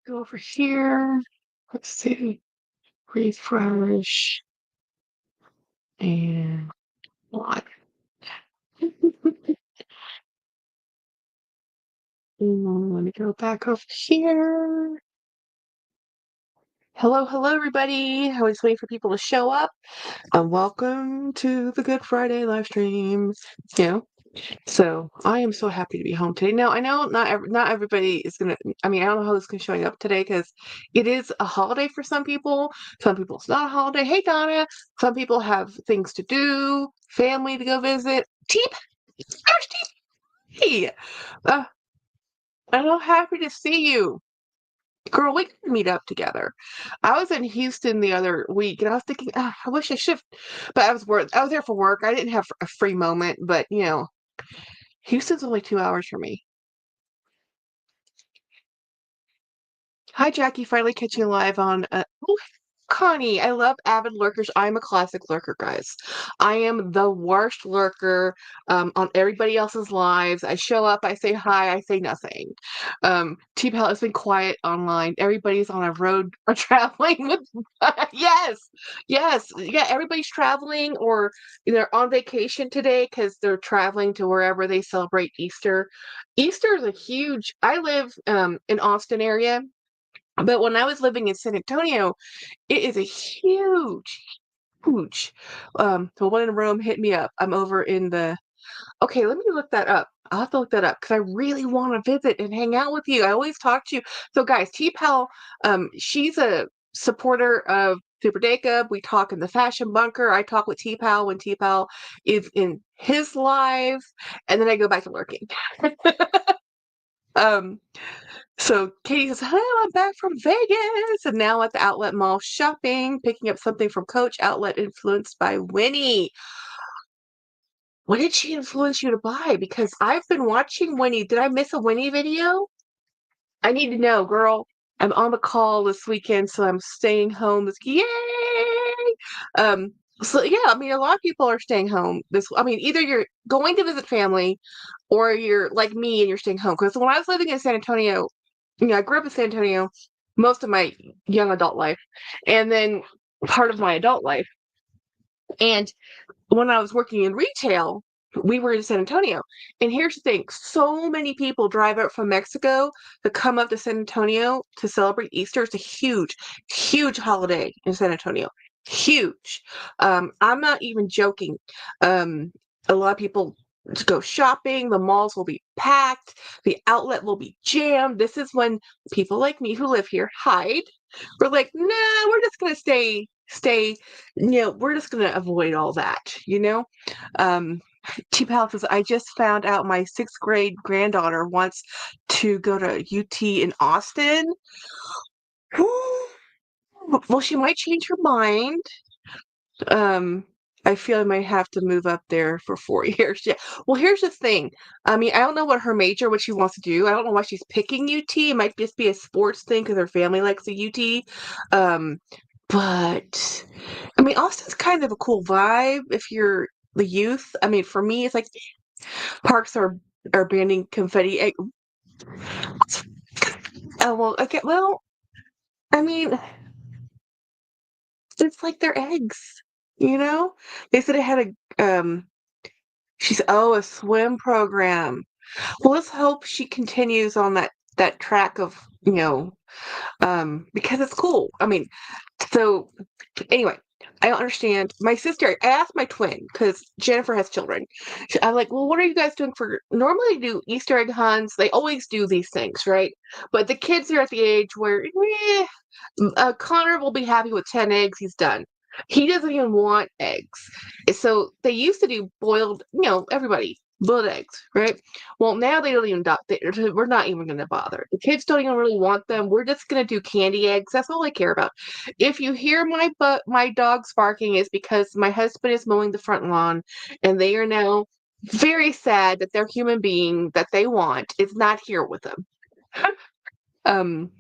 Go over here. Let's see. Refresh and what? Let me go back over here. Hello, hello, everybody. I was waiting for people to show up. Welcome to the Good Friday live stream. So I am so happy to be home today. Now I know not everybody is gonna. I mean, I don't know how this is showing up today because it is a holiday for some people. Some people it's not a holiday. Hey Donna. Some people have things to do, family to go visit. Teep, there's Teep. Hey, uh, I'm so happy to see you, girl. We can meet up together. I was in Houston the other week, and I was thinking, I wish I should, but I was there for work. I didn't have a free moment, but Houston's only 2 hours from me. Hi, Jackie. Finally catching you live on. Oh, Connie, I love avid lurkers. I'm a classic lurker, guys. I am the worst lurker on everybody else's lives. I show up, I say hi, I say nothing. T-Pal has been quiet online. Everybody's on a road or traveling with. Yes, yes, yeah. Everybody's traveling or they're on vacation today because they're traveling to wherever they celebrate Easter. Easter is a huge. I live in Austin area. But when I was living in San Antonio, it is a huge, huge. The one in Rome hit me up. I'm over in the. Okay, let me look that up. I'll have to look that up because I really want to visit and hang out with you. I always talk to you. So, guys, T Pal, she's a supporter of Super Dacob. We talk in the fashion bunker. I talk with T Pal when T Pal is in his live, and then I go back to lurking. um, So Katie says, "Hello, I'm back from Vegas and now at the outlet mall shopping, picking up something from Coach Outlet influenced by Winnie." What did she influence you to buy? Because I've been watching Winnie. Did I miss a Winnie video? I need to know, girl. I'm on the call this weekend, so I'm staying home. Yay! So yeah, I mean, a lot of people are staying home. I mean, either you're going to visit family, or you're like me and you're staying home. Because when I was living in San Antonio, I grew up in San Antonio most of my young adult life, and then part of my adult life. And when I was working in retail, we were in San Antonio. And here's the thing, so many people drive out from Mexico to come up to San Antonio to celebrate Easter. It's a huge, huge holiday in San Antonio. Huge. I'm not even joking. A lot of people to go shopping, the malls will be packed, the outlet will be jammed. This is when people like me who live here hide. We're like, nah, we're just gonna stay, we're just gonna avoid all that, um T-Pal says, I just found out my sixth grade granddaughter wants to go to UT in Austin. Well, she might change her mind. um I feel I might have to move up there for 4 years. Yeah. Well, here's the thing. I mean, I don't know what she wants to do. I don't know why she's picking UT. It might just be a sports thing because her family likes the UT. But I mean, Austin's kind of a cool vibe if you're the youth. I mean, for me, it's like parks are banning confetti. Oh well, okay. Well, I mean, it's like they're eggs. They said it had a swim program. Well, let's hope she continues on that track of because it's cool. I mean, so anyway, I don't understand. My sister, I asked my twin because Jennifer has children. I'm like, well, what are you guys doing for? Normally, they do Easter egg hunts. They always do these things, right? But the kids are at the age where Connor will be happy with 10 eggs. He's done. He doesn't even want eggs. So they used to do boiled, everybody boiled eggs, right? Well, now they don't even. We're not even going to bother. The kids don't even really want them. We're just going to do candy eggs. That's all I care about. If you hear my dogs barking, is because my husband is mowing the front lawn, and they are now very sad that their human being that they want is not here with them. um.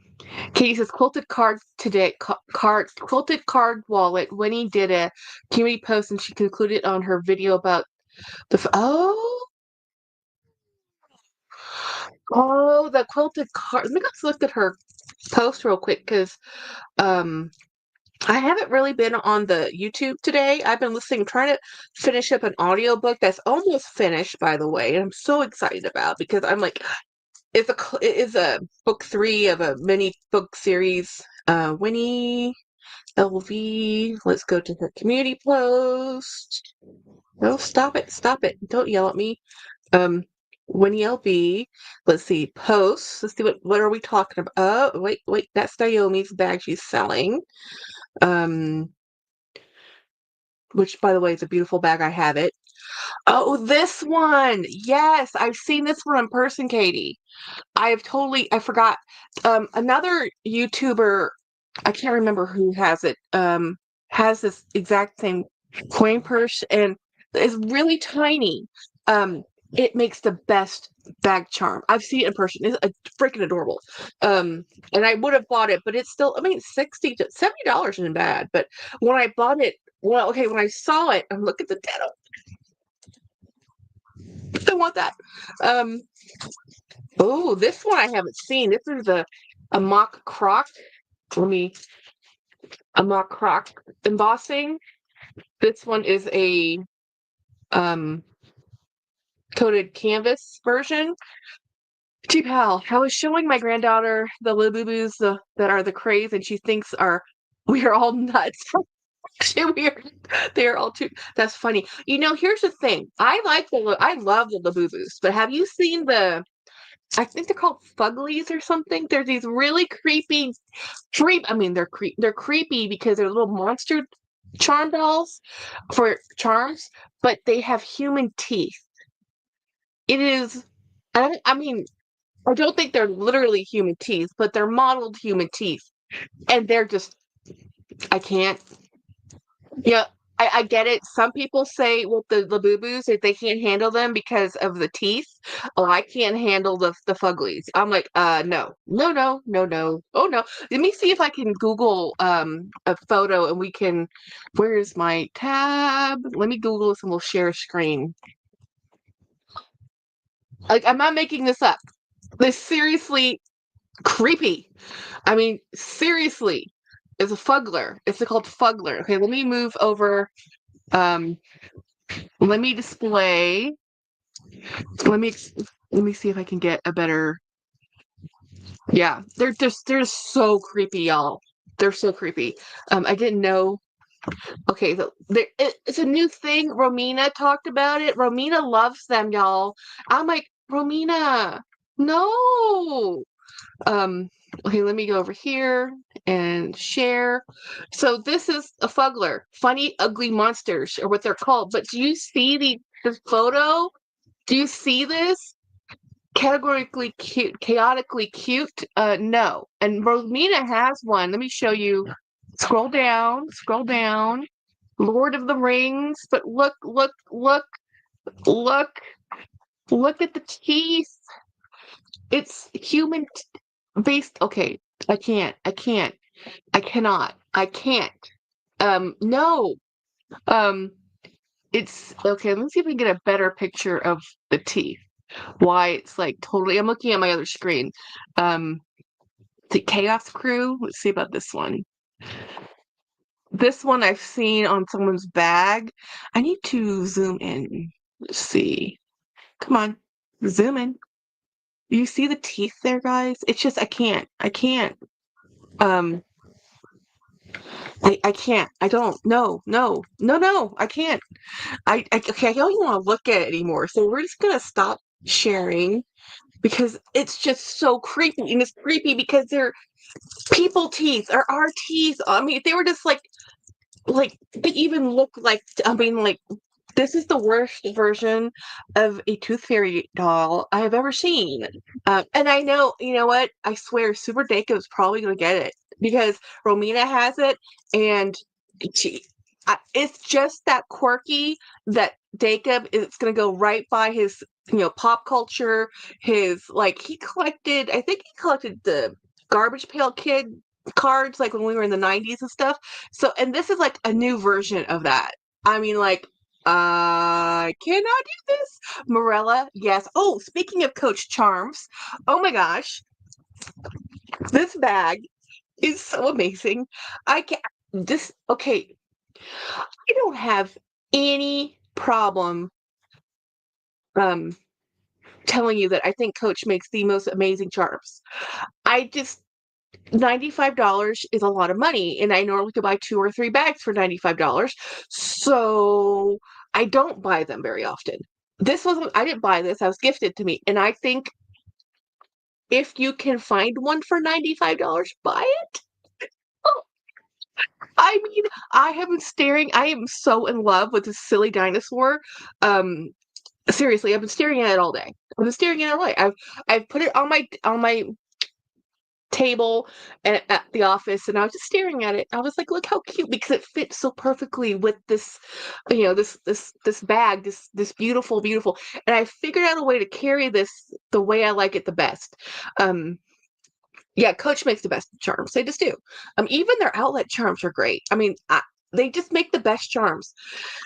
Katie says quilted card today. Quilted card wallet. Winnie did a community post, and she concluded on her video about the quilted card. Let me just look at her post real quick because um I haven't really been on the YouTube today. I've been listening, trying to finish up an audiobook that's almost finished, by the way, and I'm so excited about because I'm like, it is a book 3 of a mini book series. Winnie LV. Let's go to the community post. No, stop it, stop it! Don't yell at me. Um, Winnie LV. Let's see posts. Let's see what are we talking about? Oh, wait, that's Naomi's bag she's selling. Um. Which, by the way, is a beautiful bag. I have it. Oh, this one. Yes, I've seen this one in person, Katie. I forgot. Another YouTuber, I can't remember who has it, has this exact same coin purse and it's really tiny. Um, it makes the best bag charm. I've seen it in person. It's freaking adorable. Um, and I would have bought it, but it's still, I mean, $70 isn't bad. But when I bought it, well, okay, when I saw it, I'm looking at the denim. I want that. Um, oh, this one I haven't seen. This is a mock croc. Let me a mock croc embossing. This one is a um coated canvas version. Gee pal, I was showing my granddaughter the Labubus that are the craze, and she thinks we are all nuts. we are, they are all too. That's funny. Here's the thing. I love the Labubus, but have you seen I think they're called fuglies or something. They're these really creepy, I mean, they're creepy because they're little monster charm dolls for charms, but they have human teeth. It is, I mean, I don't think they're literally human teeth, but they're modeled human teeth, and they're just, I can't. Yeah, I get it. Some people say with the Labubus that they can't handle them because of the teeth. Oh, I can't handle the fuglies. I'm like, no, no, no, no, no. Oh no. Let me see if I can Google a photo and we can. Where's my tab? Let me Google this and we'll share a screen. Like, I'm not making this up. This seriously creepy. I mean, seriously, it's a fugler. It's called fugler. Okay, let me move over. Um, Let me display. Let me let me see if I can get a better. Yeah, they're so creepy, y'all. They're so creepy. I didn't know. Okay, it's a new thing. Romina talked about it. Romina loves them, y'all. I'm like, Romina, no. Um, okay, let me go over here and share. So this is a fugler, funny, ugly monsters, or what they're called. But do you see the photo? Do you see this? Categorically cute, chaotically cute? No. And Romina has one. Let me show you. Scroll down, scroll down. Lord of the Rings. But look, look, look, look, look at the teeth. It's human based. Okay, I cannot. I can't. No. Um, it's okay. Let me see if we can get a better picture of the teeth. Why it's like totally. I'm looking at my other screen. Um, the Chaos Crew. Let's see about this one. This one I've seen on someone's bag. I need to zoom in. Let's see. Come on, zoom in. You see the teeth there, guys? It's just I can't. I can't. Um, I can't. I don't. No, no, no, no. I can't. Okay. I don't even want to look at it anymore. So we're just gonna stop sharing because it's just so creepy, and it's creepy because they're people teeth or our teeth. I mean, if they were just like they even look like. I mean, like this is the worst version of a Tooth Fairy doll I have ever seen. And I know, you know what? I swear, Super Dacob is probably going to get it because Romina has it, and she, it's just that quirky that Dacob is going to go right by his, pop culture. His he collected. I think he collected the Garbage Pail Kid cards like when we were in the 90s and stuff. So, and this is like a new version of that. I mean, like, I cannot do this. Morella, yes. Oh, speaking of Coach Charms, oh my gosh. This bag is so amazing. I can this okay, I don't have any problem um telling you that I think Coach makes the most amazing charms. I just $95 is a lot of money, and I normally could buy 2 or 3 bags for $95. So I don't buy them very often. This wasn't I didn't buy this, I was gifted to me, and I think if you can find one for $95, buy it. Oh, I mean, I am so in love with this silly dinosaur. Um, seriously, I've been staring at it all day. I've been staring at it all day. I've put it on my table at the office, and I was just staring at it. I was like, "Look how cute!" Because it fits so perfectly with this, this bag, this beautiful, beautiful. And I figured out a way to carry this the way I like it the best. Um, yeah, Coach makes the best charms. They just do. Even their outlet charms are great. They just make the best charms.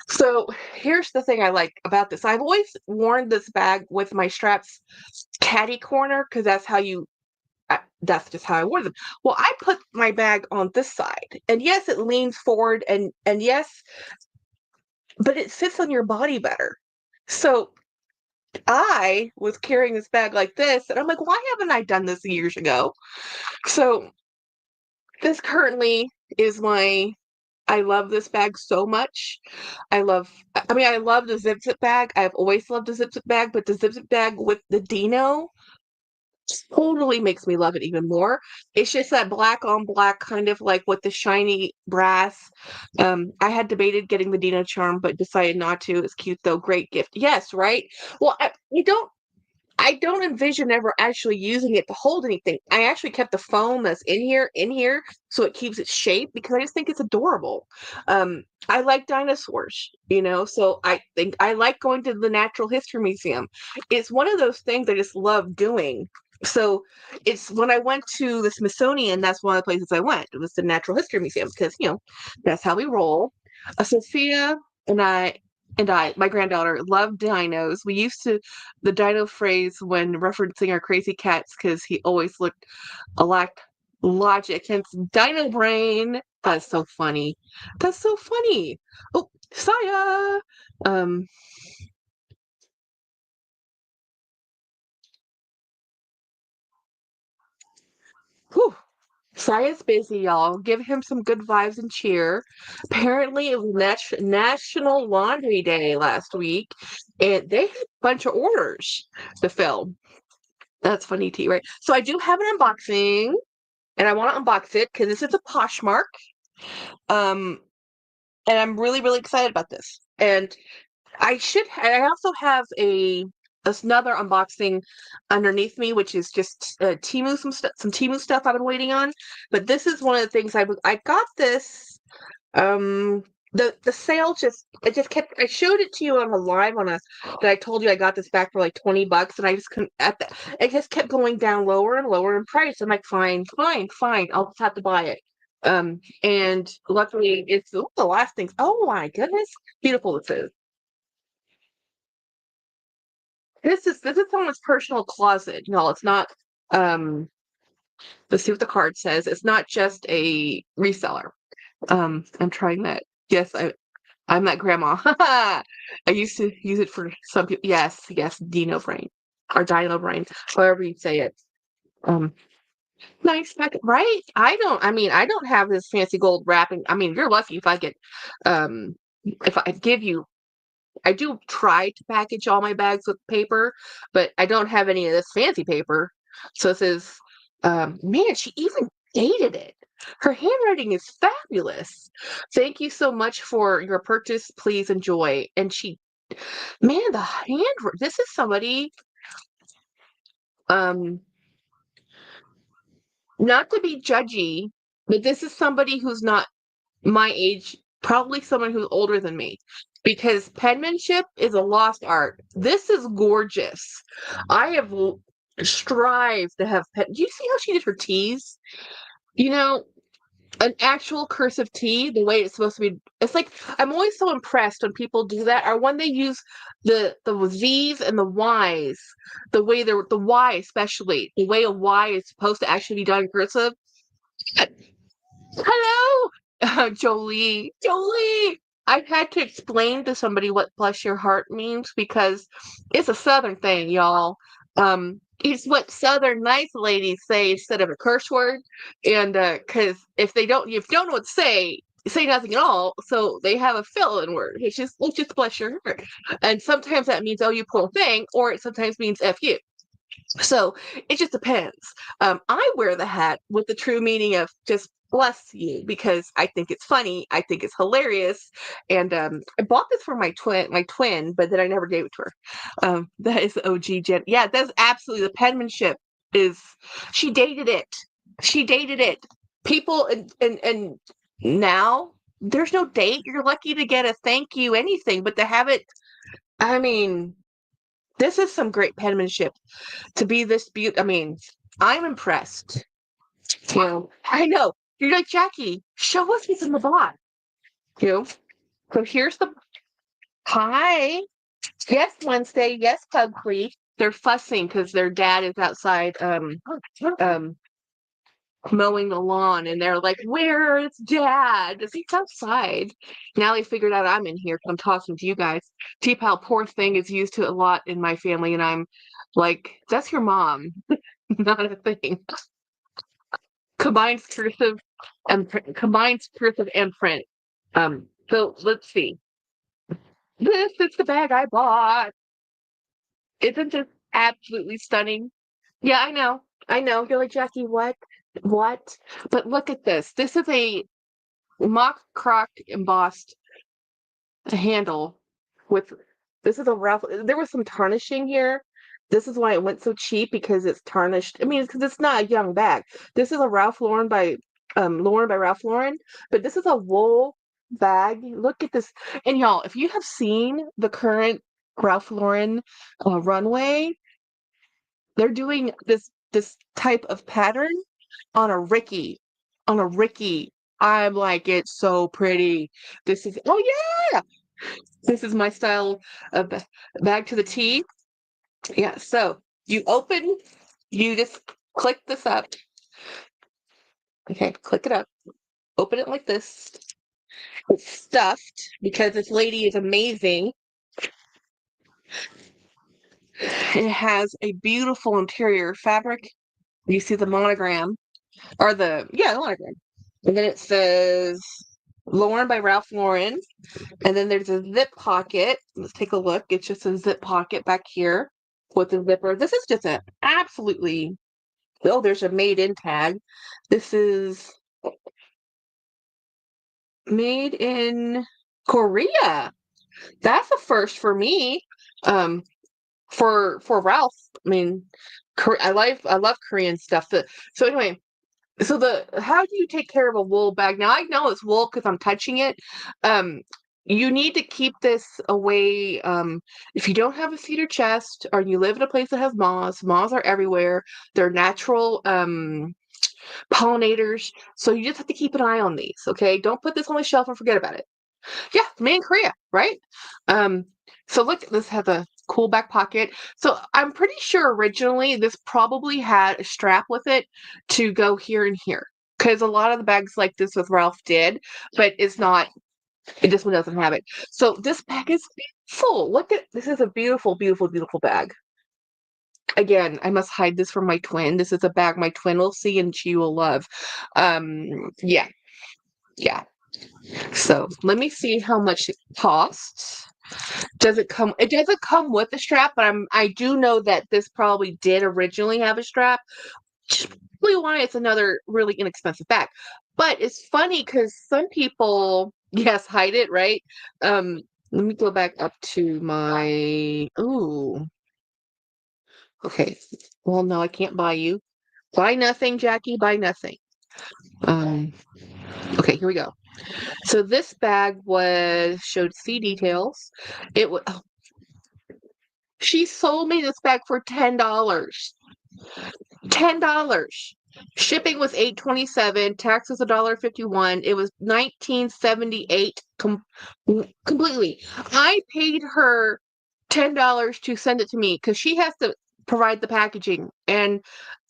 So here's the thing I like about this. I've always worn this bag with my straps caddy corner because that's just how I wore them. Well, I put my bag on this side, and yes, it leans forward, and yes, but it sits on your body better. So I was carrying this bag like this, and I'm like, why haven't I done this years ago? So this currently is my. I love this bag so much. I love the zip zip bag. I've always loved the zip zip bag, but the zip zip bag with the Dino totally makes me love it even more. It's just that black on black kind of like with the shiny brass. I had debated getting the Dino charm, but decided not to. It's cute though. Great gift. Yes, right? Well, I don't envision ever actually using it to hold anything. I actually kept the foam that's in here, so it keeps its shape because I just think it's adorable. I like dinosaurs, so I think I like going to the Natural History Museum. It's one of those things I just love doing. So it's when I went to the Smithsonian, that's one of the places I went. It was the Natural History Museum because, that's how we roll. Sophia and my granddaughter, loved dinos. We used to the dino phrase when referencing our crazy cats because he always looked a lack logic. Hence, dino brain. That's so funny. That's so funny. Oh, Saya. Um, whew. Saya's busy, y'all. Give him some good vibes and cheer. Apparently, it was National Laundry Day last week, and they had a bunch of orders to fill. That's funny too, right? So I do have an unboxing, and I want to unbox it because this is a Poshmark. Um, and I'm really, really excited about this. And I also have another unboxing underneath me, which is just Temu some Temu stuff I've been waiting on. But this is one of the things I got this. Um, the sale just kept. I showed it to you on a live that I told you I got this back for like $20, and I just couldn't it just kept going down lower and lower in price. I'm like, fine, fine, fine. I'll just have to buy it. And luckily, it's the last things. Oh my goodness, beautiful this is. This is someone's personal closet. No, it's not. Um, let's see what the card says. It's not just a reseller. I'm trying that. Yes, I'm that grandma. I used to use it for some people. Yes, yes, Dino brain or Dino brain, however you say it. Um, nice packet, right? I don't have this fancy gold wrapping. I mean, you're lucky if I give you. I do try to package all my bags with paper, but I don't have any of this fancy paper. So it says, man, she even dated it. Her handwriting is fabulous. Thank you so much for your purchase. Please enjoy. And man, this is somebody, um, not to be judgy, but this is somebody who's not my age, probably someone who's older than me, because penmanship is a lost art. This is gorgeous. I have strived to have pen. Do you see how she did her T's? You know, an actual cursive T, the way it's supposed to be. It's like I'm always so impressed when people do that, or when they use the Z's and the Y's, the way the Y especially, the way a Y is supposed to actually be done in cursive. Hello, Jolie. Jolie. I've had to explain to somebody what bless your heart means because it's a Southern thing, y'all. It's what Southern nice ladies say instead of a curse word. And because if you don't know what to say nothing at all. So they have a fill-in word. It's just bless your heart. And sometimes that means oh you poor thing, or it sometimes means F you. So it just depends. I wear the hat with the true meaning of just bless you because I think it's funny. I think it's hilarious. And I bought this for my twin, but then I never gave it to her. That is the OG Jen. Yeah, that's absolutely the penmanship is she dated it. She dated it. People and now there's no date. You're lucky to get a thank you anything, but to have it, I mean, this is some great penmanship to be this beautiful. I mean, I'm impressed. You know, I know. You're like, Jackie, show us what's in the box. You know, so here's the hi. Yes, Wednesday. Yes, Pugly. They're fussing because their dad is outside um mowing the lawn and they're like, where is dad? He's outside. Now they figured out I'm in here because I'm talking to you guys. T-Pal, poor thing is used to a lot in my family, and I'm like, that's your mom, not a thing. Combines cursive and print. So let's see. This is the bag I bought. Isn't this absolutely stunning? Yeah, I know. I know. You're like, Jackie, what? What? But look at this. This is a mock croc embossed handle with this is a Ralph. There was some tarnishing here. This is why it went so cheap because it's tarnished. I mean, because it's not a young bag. This is a Lauren by Ralph Lauren, but this is a wool bag. Look at this. And y'all, if you have seen the current Ralph Lauren runway, they're doing this type of pattern on a Ricky, on a Ricky. I'm like, it's so pretty. This is oh yeah, this is my style of bag to the T. Yeah, so you open, you just click this up. Okay, click it up. Open it like this. It's stuffed because this lady is amazing. It has a beautiful interior fabric. You see the monogram or the monogram. And then it says Lauren by Ralph Lauren. And then there's a zip pocket. Let's take a look. It's just a zip pocket back here with a zipper. This is just an absolutely, oh, there's a made in tag. This is made in Korea. That's a first for me. Um, for Ralph. I mean, I love Korean stuff. So anyway, so the how do you take care of a wool bag? Now I know it's wool because I'm touching it. Um, you need to keep this away. If you don't have a cedar chest or you live in a place that has moths are everywhere. They're natural pollinators. So you just have to keep an eye on these. Okay, don't put this on the shelf and forget about it. Yeah, made in Korea, right? Um, so look, this has a cool back pocket. So I'm pretty sure originally this probably had a strap with it to go here and here. Because a lot of the bags like this with Ralph did, but it's not, this one doesn't have it. So this bag is beautiful. Look at this is a beautiful, beautiful, beautiful bag. Again, I must hide this from my twin. This is a bag my twin will see and she will love. Yeah, yeah. So let me see how much it costs. It doesn't come with a strap, but I do know that this probably did originally have a strap, which is probably why it's another really inexpensive bag. But it's funny because some people, yes, hide it, right? Let me go back up to my ooh. Okay. Well, no, I can't buy you. Buy nothing, Jackie, buy nothing. Um, okay, here we go. So this bag showed C details. It was she sold me this bag for $10. $10. Shipping was $8.27. Tax was $1.51. It was 1978 completely. I paid her $10 to send it to me because she has to provide the packaging. And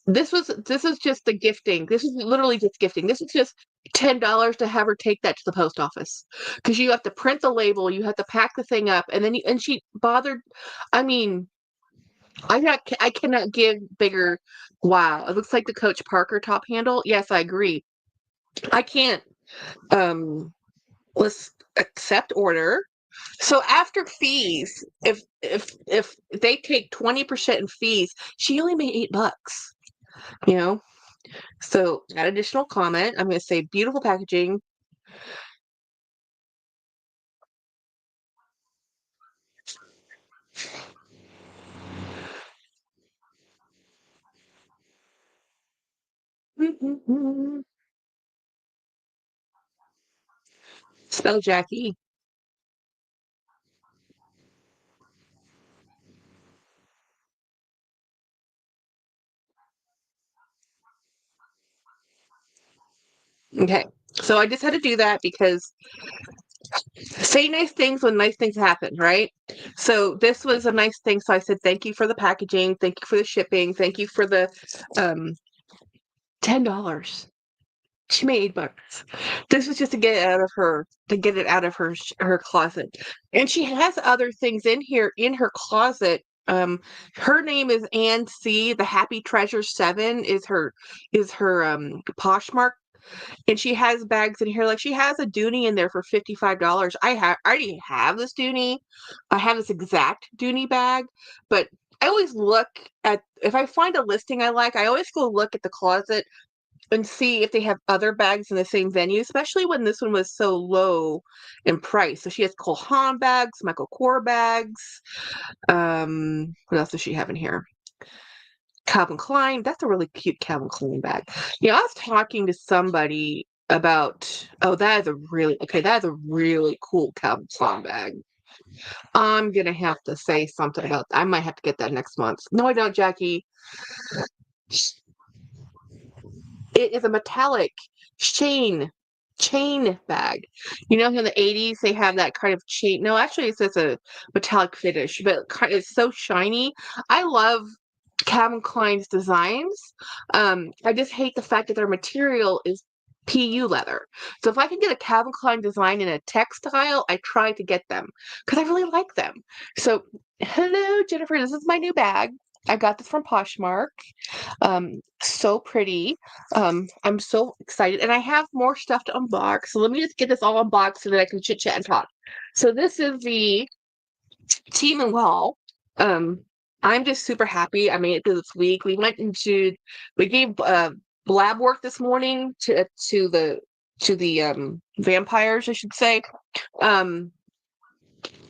this is just the gifting. This is literally just gifting. This is just $10 to have her take that to the post office because you have to print the label, you have to pack the thing up, and then and she bothered. I mean, I cannot give bigger. Wow, it looks like the Coach Parker top handle. Yes, I agree. I can't. Um, let's accept order. So after fees, if they take 20% in fees, she only made $8. You know. So add additional comment. I'm going to say beautiful packaging. Spell Jackie. Okay. So I just had to do that because say nice things when nice things happen, right? So this was a nice thing. So I said, thank you for the packaging. Thank you for the shipping. Thank you for the um, $10. She made $8. This was just to get it out of her, to get it out of her closet. And she has other things in here in her closet. Her name is Ann C. The Happy Treasure 7 is her Poshmark, and she has bags in here. Like she has a Dooney in there for $55. I already have this Dooney. I have this exact Dooney bag, but I always look at if I find a listing I like, I always go look at the closet and see if they have other bags in the same venue, especially when this one was so low in price. So she has Cole Haan bags, Michael Kors bags. What else does she have in here? Calvin Klein. That's a really cute Calvin Klein bag. I was talking to somebody about, oh, that is a really, okay, that is a really cool Calvin Klein bag. I'm gonna have to say something about that. I might have to get that next month. No, I don't, Jackie. It is a metallic chain bag. In the 80s they have that kind of chain. No, actually it's just a metallic finish, but it's so shiny. I love Calvin Klein's designs. I just hate the fact that their material is PU leather. So if I can get a Calvin Klein design in a textile, I try to get them because I really like them. So, hello, Jennifer. This is my new bag. I got this from Poshmark. So pretty. I'm so excited, and I have more stuff to unbox. So let me just get this all unboxed so that I can chit chat and talk. So this is the Temu haul. Um, I'm just super happy. I made it through this week. We gave lab work this morning to the vampires, I should say. Um,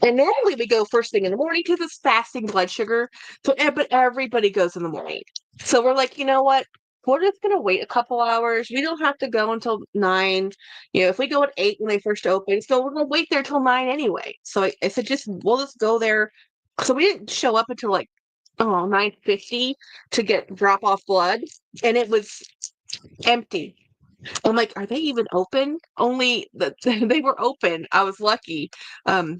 and normally we go first thing in the morning because it's fasting blood sugar. So, but everybody goes in the morning. So we're like, you know what? We're just gonna wait a couple hours. We don't have to go until 9. If we go at 8 when they first open, so we're gonna wait there till 9 anyway. So I said, we'll just go there. So we didn't show up until like 9:50 to get drop off blood, and it was empty. I'm like, are they even open? Only that they were open. I was lucky. Um,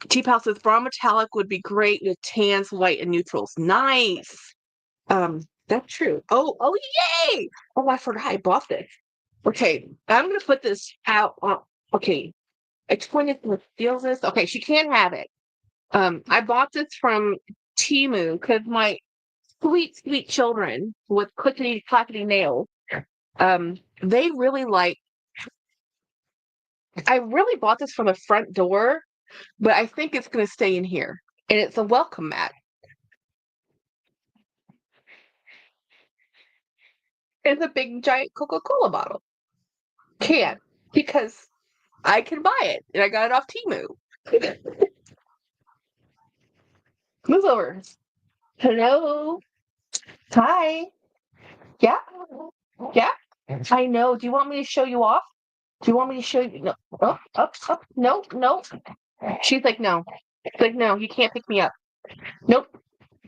T-Pal says brown metallic would be great with tans, white, and neutrals. Nice. That's true. Oh, yay! Oh, I forgot I bought this. Okay, I'm gonna put this out. Okay, explain to steal this. Okay, she can't have it. I bought this from Temu because my sweet, sweet children with clickety clackety nails. They really like. I really bought this from the front door, but I think it's gonna stay in here, and it's a welcome mat. It's a big giant Coca-Cola bottle. Can't because I can buy it and I got it off Temu. Move over. Hello. Hi. Yeah. Yeah. I know. Do you want me to show you off? Do you want me to show you? No. Up. No, no. She's like, no. She's like, no, you can't pick me up. Nope.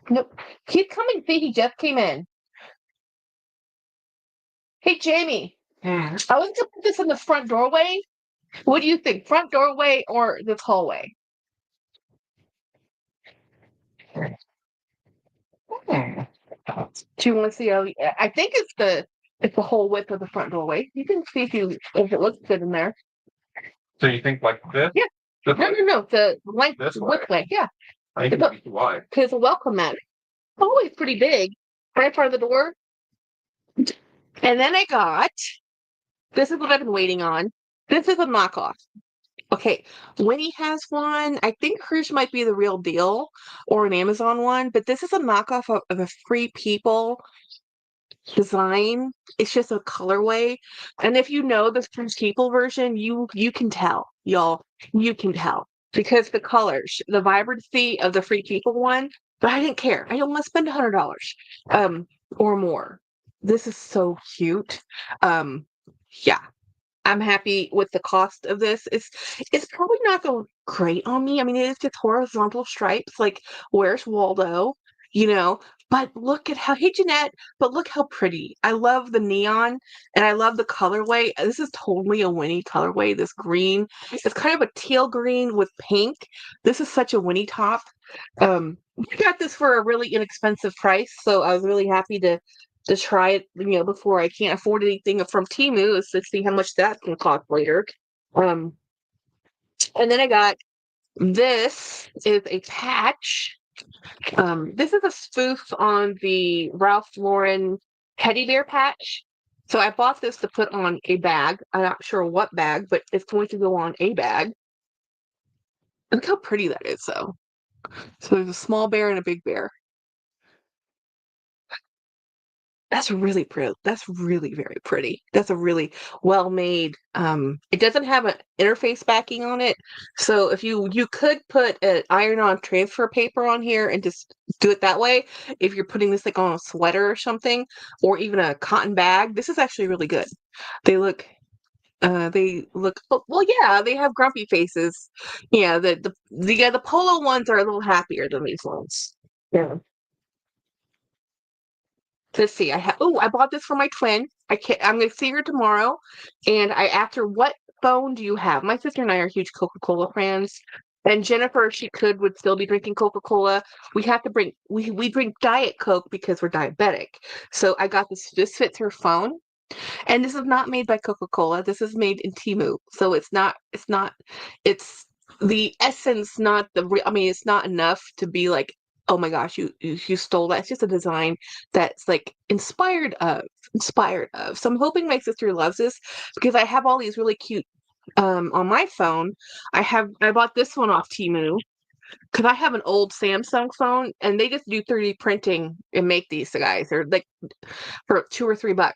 Nope. He's coming. See, he just came in. Hey, Jamie, Hmm. I was gonna put this in the front doorway. What do you think? Front doorway or this hallway? Hmm. Do you want to see how? I think it's the whole width of the front doorway. You can see if it looks good in there. So you think like this? Yeah. This No, way? no, no. The length This way? width way. Yeah. I It's think it's too wide. because a welcome mat. Always pretty big, right in front of the door. And then I got this is what I've been waiting on. This is a knockoff. Okay, Winnie has one. I think hers might be the real deal or an Amazon one, but this is a knockoff of a Free People design. It's just a colorway. And if you know the Free People version, you can tell, y'all. You can tell. Because the colors, the vibrancy of the Free People one, but I didn't care. I didn't want to spend $100 or more. This is so cute. Um, yeah. I'm happy with the cost of this. It's probably not going great on me. I mean, it is just horizontal stripes. Like, where's Waldo? You know, but look at how, hey Jeanette, but look how pretty. I love the neon and I love the colorway. This is totally a Winnie colorway. This green, it's kind of a teal green with pink. This is such a Winnie top. We got this for a really inexpensive price, so I was really happy to try it, before I can't afford anything from Temu is to see how much that's gonna cost later. Um, and then I got this is a patch. This is a spoof on the Ralph Lauren teddy bear patch. So I bought this to put on a bag. I'm not sure what bag, but it's going to go on a bag. Look how pretty that is, though. So there's a small bear and a big bear. That's really pretty. That's really very pretty. That's a really well made. It doesn't have an interface backing on it, so if you could put an iron-on transfer paper on here and just do it that way. If you're putting this like on a sweater or something, or even a cotton bag, this is actually really good. They look. They look. Oh, well, yeah, they have grumpy faces. Yeah, the polo ones are a little happier than these ones. Yeah. Let's see. I bought this for my twin. I'm gonna see her tomorrow, and I asked her, "What phone do you have?" My sister and I are huge Coca-Cola fans, and Jennifer, if she could, would still be drinking Coca-Cola. We drink Diet Coke because we're diabetic. So I got this. This fits her phone, and this is not made by Coca-Cola. This is made in Temu. So it's the essence, not the real. I mean, it's not enough to be like, oh my gosh, you stole that. It's just a design that's like inspired of. So I'm hoping my sister loves this because I have all these really cute on my phone. I bought this one off Temu because I have an old Samsung phone and they just do 3D printing and make these guys. They're like for $2 or $3.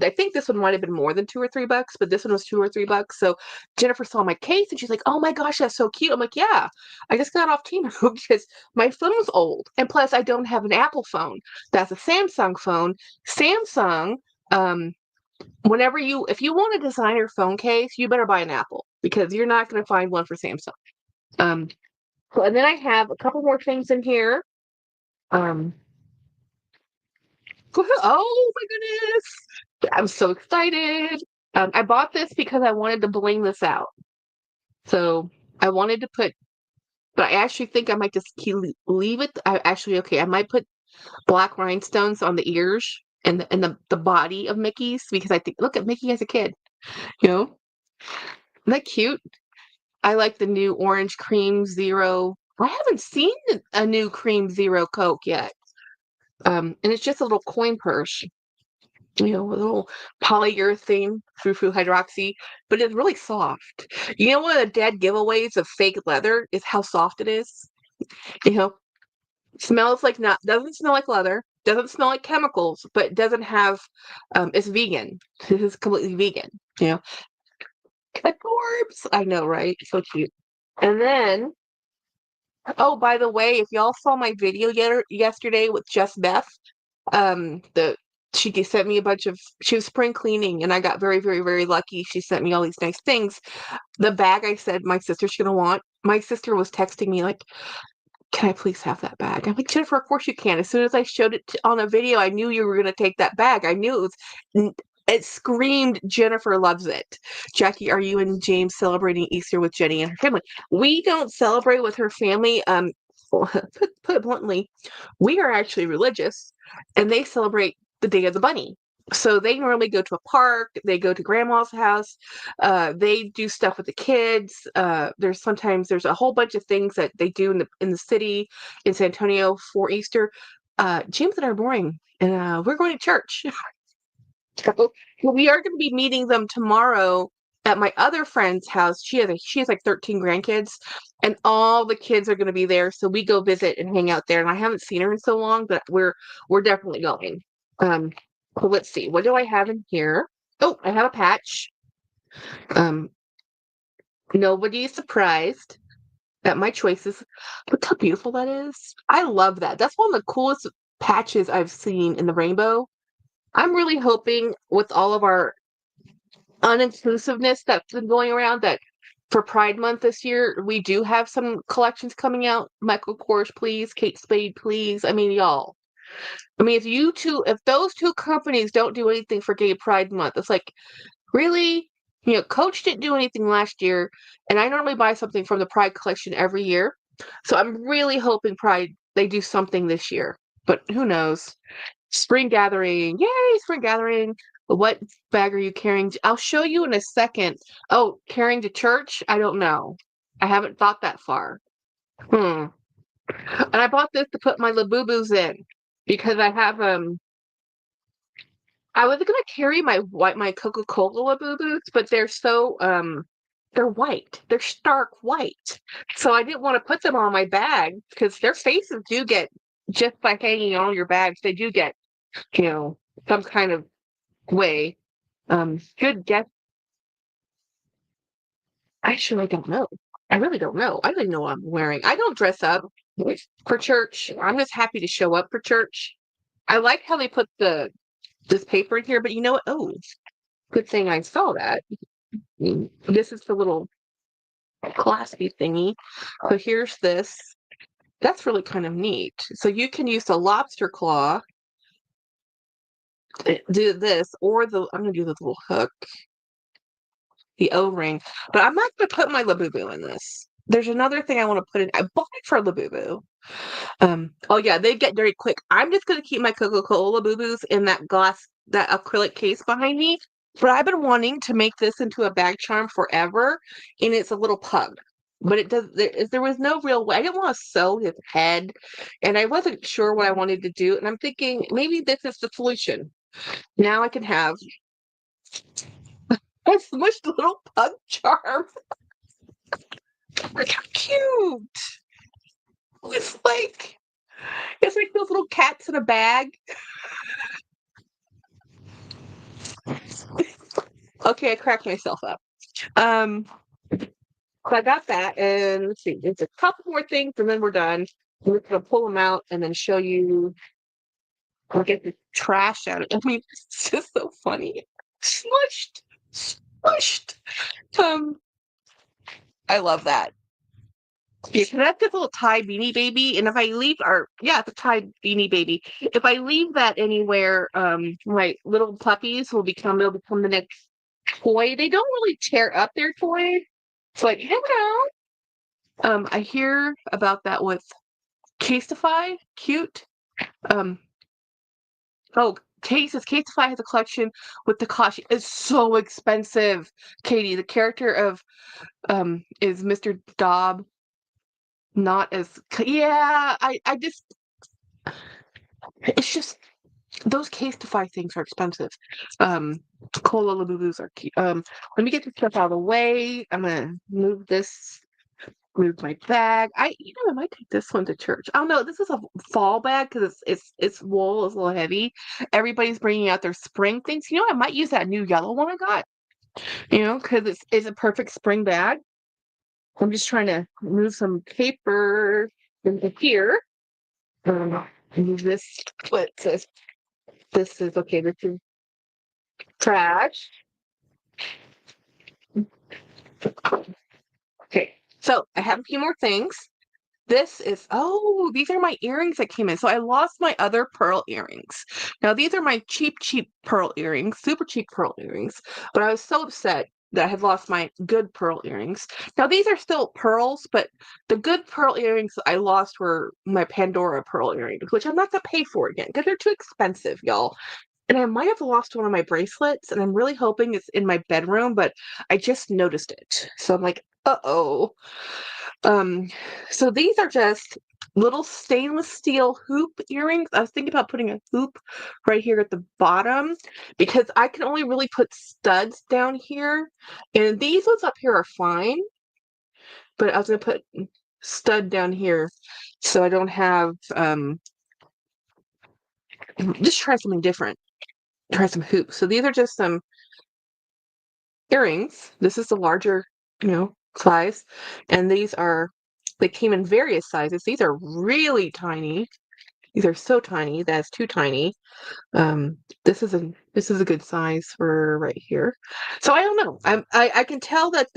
I think this one might have been more than $2 or $3, but this one was $2 or $3. So Jennifer saw my case and she's like, "Oh my gosh, that's so cute." I'm like, "Yeah, I just got off Temu because my phone was old, and plus I don't have an Apple phone. That's a Samsung phone. Samsung, um, if you want a designer phone case, you better buy an Apple because you're not going to find one for Samsung." Um, and then I have a couple more things in here. Um, oh my goodness. I'm so excited. I bought this because I wanted to bling this out. So I wanted to put, but I actually think I might just leave it. Okay, I might put black rhinestones on the ears and the body of Mickey's because I think, look at Mickey as a kid, you know? Isn't that cute? I like the new orange cream zero. I haven't seen a new cream zero Coke yet. And it's just a little coin purse, a little polyurethane frou-frou hydroxy, but it's really soft. One of the dead giveaways of fake leather is how soft it is. You know, smells like not doesn't smell like leather, doesn't smell like chemicals, but doesn't have it's vegan. This is completely vegan. You know, Adorbs. I know, right? So cute. And then, oh, by the way, if y'all saw my video yesterday with Just Beth, the she sent me a bunch of she was spring cleaning and I got very, very, very lucky. She sent me all these nice things. The bag I said my sister's gonna want. My sister was texting me like, "Can I please have that bag?" I'm like, "Jennifer, of course you can." As soon as I showed it on a video, I knew you were gonna take that bag. I knew it was It screamed, Jennifer loves it. Jackie, are you and James celebrating Easter with Jenny and her family? We don't celebrate with her family. Put it bluntly, we are actually religious and they celebrate the Day of the Bunny. So they normally go to a park, they go to grandma's house, they do stuff with the kids. There's a whole bunch of things that they do in the city in San Antonio for Easter. James and I are boring, and we're going to church. So we are going to be meeting them tomorrow at my other friend's house. She has like 13 grandkids, and all the kids are going to be there. So we go visit and hang out there. And I haven't seen her in so long, but we're definitely going. Um, so let's see. What do I have in here? Oh, I have a patch. Um, Nobody is surprised at my choices. Look how beautiful that is. I love that. That's one of the coolest patches I've seen in the rainbow. I'm really hoping with all of our uninclusiveness that's been going around that for Pride Month this year, we do have some collections coming out. Michael Kors, please. Kate Spade, please. I mean, y'all. I mean, if those two companies don't do anything for Gay Pride Month, it's like, really? Coach didn't do anything last year, and I normally buy something from the Pride collection every year. So I'm really hoping Pride, they do something this year. But who knows? Spring gathering. Yay, spring gathering. What bag are you carrying? I'll show you in a second. Oh, carrying to church? I don't know. I haven't thought that far. Hmm. And I bought this to put my Labubus in because I was gonna carry my Coca-Cola Labubus, but they're white. They're stark white. So I didn't want to put them on my bag because their faces do get, just by hanging on your bags, they do get, you know, some kind of way. Good guess. Actually, I don't know. I really don't know. I don't even know what I'm wearing. I don't dress up for church. I'm just happy to show up for church. I like how they put this paper in here, but you know what? Oh, good thing I saw that. This is the little classy thingy. So here's this. That's really kind of neat. So you can use the lobster claw, do this, or I'm gonna do the little hook, the O-ring. But I'm not gonna put my Labubu in this. There's another thing I want to put in. I bought it for Labubu. Oh yeah, they get dirty quick. I'm just gonna keep my Coca-Cola Boo-Boos in that acrylic case behind me. But I've been wanting to make this into a bag charm forever, and it's a little pug. But there was no real way. I didn't want to sew his head, and I wasn't sure what I wanted to do. And I'm thinking maybe this is the solution. Now I can have a smushed little pug charm. Look how cute! It's like it's like those little cats in a bag. Okay, I cracked myself up. Um, so I got that, and let's see, there's a couple more things, and then we're done. We're gonna pull them out and then show you. I'll get the trash out. I mean, it's just so funny. Smushed, smushed. Um, I love that. Because that's this little Thai beanie baby, and if I leave, or yeah, it's a Thai beanie baby. If I leave that anywhere, my little puppies they'll become the next toy. They don't really tear up their toys. It's like, hello. I hear about that with Casetify. Cute. Um, oh, Casetify has a collection with Takashi. It's so expensive. Katie, the character of is Mr. Dobb. Not as yeah. I just it's just those Casetify things are expensive. Um, Cola Labubus are cute. Let me get this stuff out of the way. I'm gonna move my bag. I might take this one to church. Oh no, this is a fall bag because it's wool. It's a little heavy. Everybody's bringing out their spring things. I might use that new yellow one I got. Because it's a perfect spring bag. I'm just trying to move some paper into here. Move this. What this? This is okay. This is trash. Okay, so I have a few more things. This is, oh, these are my earrings that came in. So I lost my other pearl earrings. Now, these are my cheap, cheap pearl earrings, super cheap pearl earrings. But I was so upset that I had lost my good pearl earrings. Now, these are still pearls, but the good pearl earrings I lost were my Pandora pearl earrings, which I'm not going to pay for again because they're too expensive, y'all. And I might have lost one of my bracelets, and I'm really hoping it's in my bedroom, but I just noticed it. So I'm like, uh-oh. Um, so these are just little stainless steel hoop earrings. I was thinking about putting a hoop right here at the bottom because I can only really put studs down here. And these ones up here are fine, but I was gonna put stud down here so I don't have just try something different. Try some hoops. So these are just some earrings. This is the larger, size. And they came in various sizes. These are really tiny. These are so tiny. That's too tiny. Um, this is a good size for right here. So I don't know. I can tell that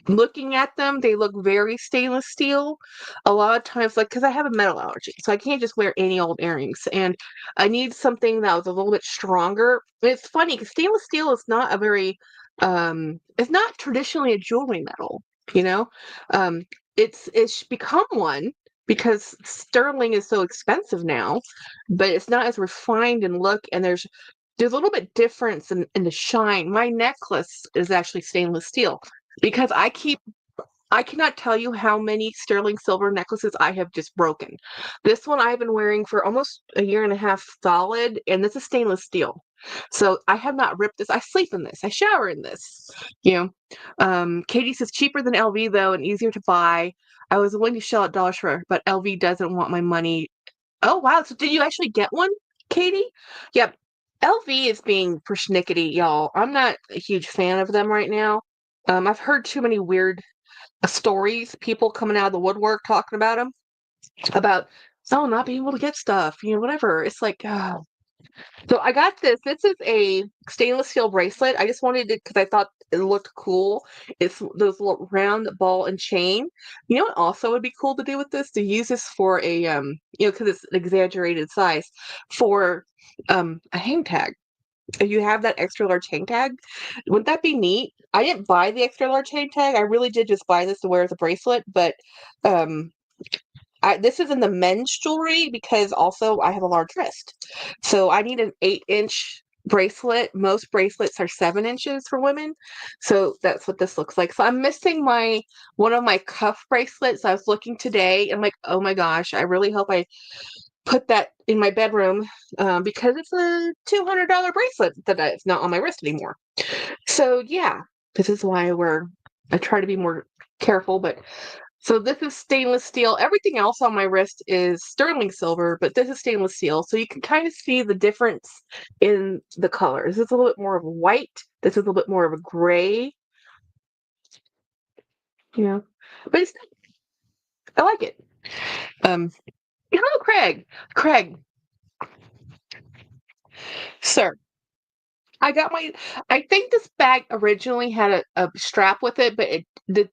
looking at them, they look very stainless steel. A lot of times, like because I have a metal allergy, so I can't just wear any old earrings, and I need something that was a little bit stronger. And it's funny because stainless steel is not a very it's not traditionally a jewelry metal. You know, um, it's become one because sterling is so expensive now, but it's not as refined in look, and there's a little bit difference in the shine. My necklace is actually stainless steel because I cannot tell you how many sterling silver necklaces I have just broken. This one I've been wearing for almost a year and a half solid, and this is stainless steel. So I have not ripped this. I sleep in this. I shower in this. You Katie says cheaper than LV though and easier to buy. I was willing to shell out dollars for, but LV doesn't want my money. Oh wow! So did you actually get one, Katie? Yep. LV is being persnickety, y'all. I'm not a huge fan of them right now. I've heard too many weird stories, people coming out of the woodwork talking about them, about not being able to get stuff, whatever. It's like, so I got this. This is a stainless steel bracelet. I just wanted it because I thought it looked cool. It's those little round ball and chain. You know what also would be cool to do with this? To use this for a because it's an exaggerated size for a hang tag. If you have that extra large hang tag, wouldn't that be neat? I didn't buy the extra large hang tag. I really did just buy this to wear as a bracelet, but um this is in the men's jewelry because also I have a large wrist. So I need an 8-inch bracelet. Most bracelets are 7 inches for women. So that's what this looks like. So I'm missing one of my cuff bracelets. I was looking today. I'm like, oh my gosh, I really hope I put that in my bedroom because it's a $200 bracelet that it's not on my wrist anymore. So yeah, this is why I try to be more careful, but so this is stainless steel. Everything else on my wrist is sterling silver, but this is stainless steel. So you can kind of see the difference in the colors. This is a little bit more of a white. This is a little bit more of a gray. But I like it. Um, Hello, Craig. Craig, sir. I think this bag originally had a strap with it, but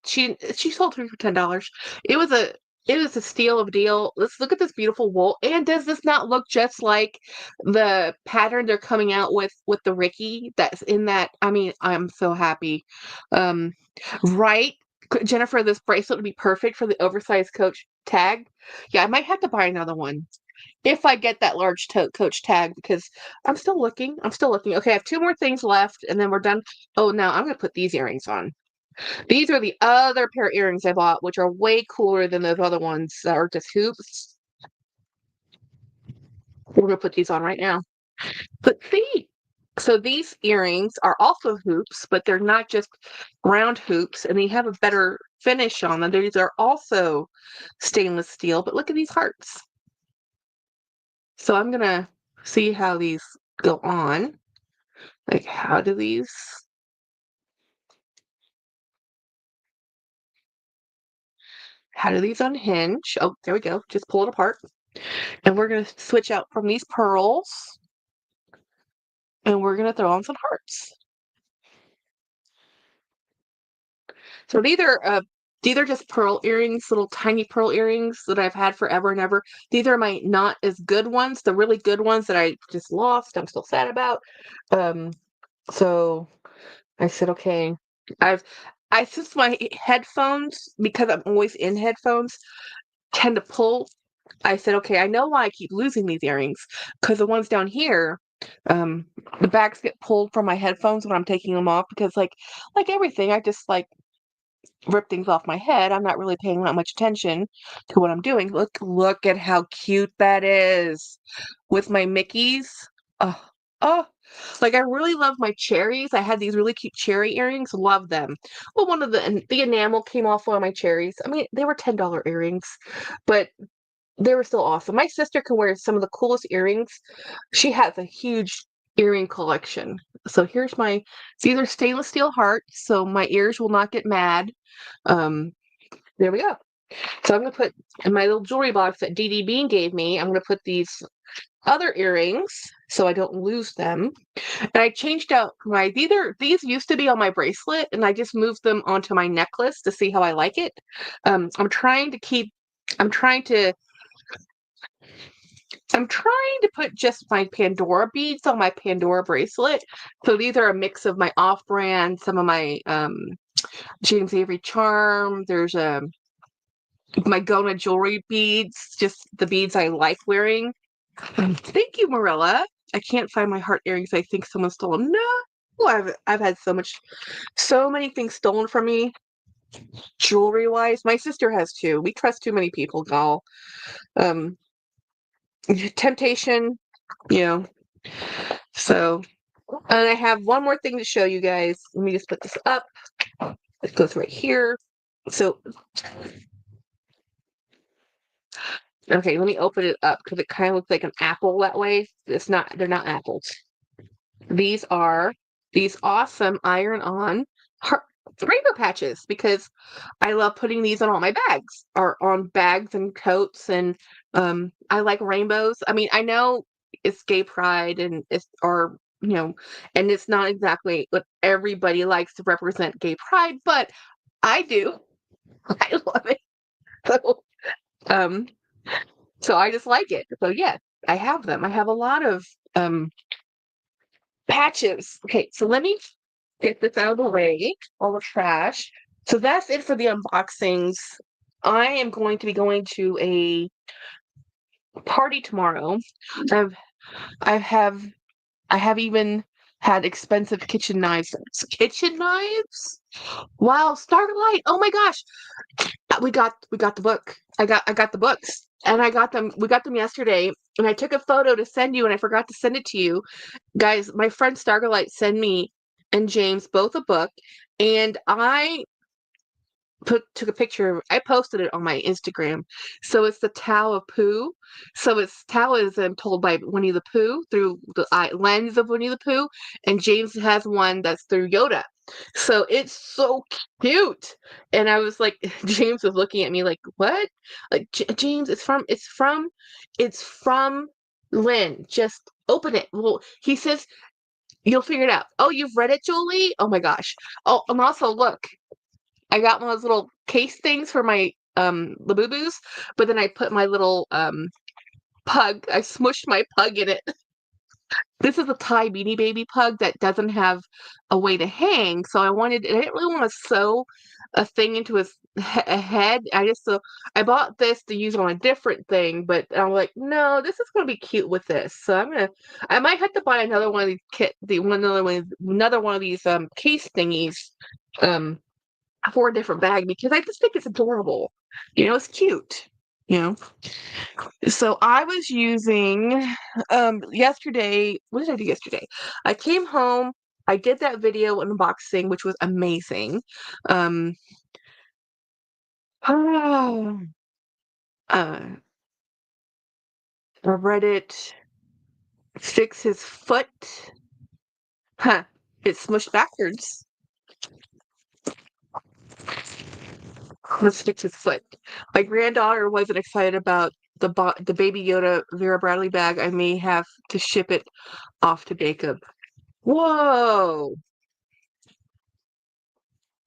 she sold it for $10. It was a it was a steal of a deal. Let's look at this beautiful wool. And does this not look just like the pattern they're coming out with the Ricky that's in that? I mean, I'm so happy. Um, right, Jennifer, this bracelet would be perfect for the oversized Coach tag. Yeah, I might have to buy another one if I get that large tote Coach tag because I'm still looking. I'm still looking. Okay, I have two more things left and then we're done. Oh, now I'm going to put these earrings on. These are the other pair of earrings I bought, which are way cooler than those other ones that are just hoops. We're going to put these on right now. But see, so these earrings are also hoops, but they're not just round hoops, and they have a better finish on them. These are also stainless steel, but look at these hearts. So I'm going to see how these go on. Like, how do these unhinge? Oh, there we go. Just pull it apart. And we're going to switch out from these pearls and we're going to throw on some hearts. So these are these are just pearl earrings, little tiny pearl earrings that I've had forever and ever. These are my not as good ones, the really good ones that I just lost. I'm still sad about. Um, so I said, okay, I've I since my headphones, because I'm always in headphones, tend to pull. I said, okay, I know why I keep losing these earrings because the ones down here, um, the bags get pulled from my headphones when I'm taking them off because like everything, I just like rip things off my head. I'm not really paying that much attention to what I'm doing. Look at how cute that is with my Mickeys. Oh, oh, like I really love my cherries. I had these really cute cherry earrings. Love them. Well, one of the enamel came off one of my cherries. I mean, they were $10 earrings, but they were still awesome. My sister can wear some of the coolest earrings. She has a huge earring collection. So here's these are stainless steel hearts, so my ears will not get mad. Um, there we go. So I'm gonna put in my little jewelry box that Dee Dee Bean gave me, I'm gonna put these other earrings so I don't lose them. And I changed out these used to be on my bracelet and I just moved them onto my necklace to see how I like it. I'm trying to keep I'm trying to I'm trying to put just my Pandora beads on my Pandora bracelet. So these are a mix of my off-brand, some of my James Avery charm. There's my Gona jewelry beads, just the beads I like wearing. Thank you, Marilla. I can't find my heart earrings. I think someone stole them. No, I've had so many things stolen from me, jewelry wise. My sister has too. We trust too many people, y'all. Um, temptation, you know. So, and I have one more thing to show you guys. Let me just put this up. It goes right here. So, okay, let me open it up because it kind of looks like an apple that way. It's not, they're not apples. These are these awesome iron-on rainbow patches because I love putting these on all my bags or on bags and coats and I like rainbows. I mean, I know it's gay pride and and it's not exactly what everybody likes to represent gay pride, but I do. I love it. So um so I just like it. So yeah, I have them. I have a lot of um patches. Okay, so let me get this out of the way, all the trash. So that's it for the unboxings. I am going to be going to a party tomorrow. I've I have I have even had expensive kitchen knives. Kitchen knives? Wow, Starlight. Oh my gosh. We got the book. I got the books. And I got them we got them yesterday and I took a photo to send you and I forgot to send it to you. Guys, my friend Starlight sent me and James both a book and I took a picture. I posted it on my Instagram. So it's the Tao of Pooh. So it's Tao is told by Winnie the Pooh through the lens of Winnie the Pooh, and James has one that's through Yoda. So it's so cute. And I was like, James was looking at me like, what? Like James, it's from Lynn. Just open it. Well, he says you'll figure it out. Oh, you've read it, Julie? Oh my gosh. Oh, and also look. I got one of those little case things for my Labubu's, but then I put my little pug. I smushed my pug in it. This is a Thai Beanie Baby pug that doesn't have a way to hang, so I didn't really want to sew a thing into his a head. I bought this to use on a different thing, but I'm like, no, this is going to be cute with this. So I might have to buy another one of these another one of these case thingies. Um, for a different bag because I just think it's adorable. It's cute. You know. So I was using yesterday. What did I do yesterday? I came home. I did that video unboxing, which was amazing. Um, uh, Reddit fix his foot. Huh? It's smushed backwards. Let's fix his foot. My granddaughter wasn't excited about the Baby Yoda Vera Bradley bag. I may have to ship it off to Dacob. Whoa!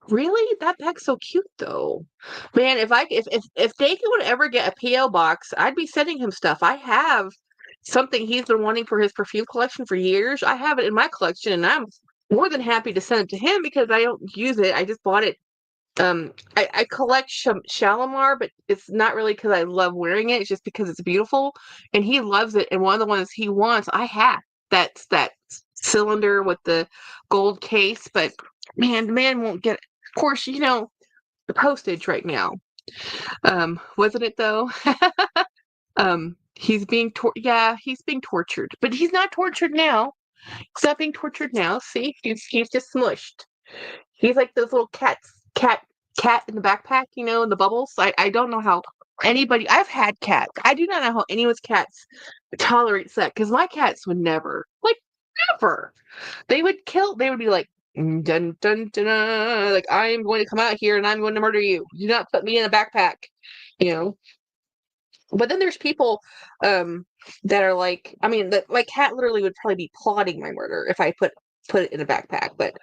Really? That bag's so cute though. Man, if Dakin would ever get a PO box, I'd be sending him stuff. I have something he's been wanting for his perfume collection for years. I have it in my collection and I'm more than happy to send it to him because I don't use it. I just bought it. I collect Shalimar, but it's not really because I love wearing it. It's just because it's beautiful and he loves it. And one of the ones he wants, I have. That's that cylinder with the gold case, but man, the man won't get it. Of course, the postage right now. Wasn't it though? He's being tortured, but he's not tortured now. He's not being tortured now. See, he's just smushed. He's like those little cat in the backpack, in the bubbles. I don't know how anybody. I've had cats. I do not know how anyone's cats tolerates that because my cats would never, like never. They would kill. They would be like. Dun, dun, dun, dun, like I am going to come out here and I'm going to murder you. Do not put me in a backpack, you know. But then there's people that are like, I mean, my cat literally would probably be plotting my murder if I put it in a backpack. But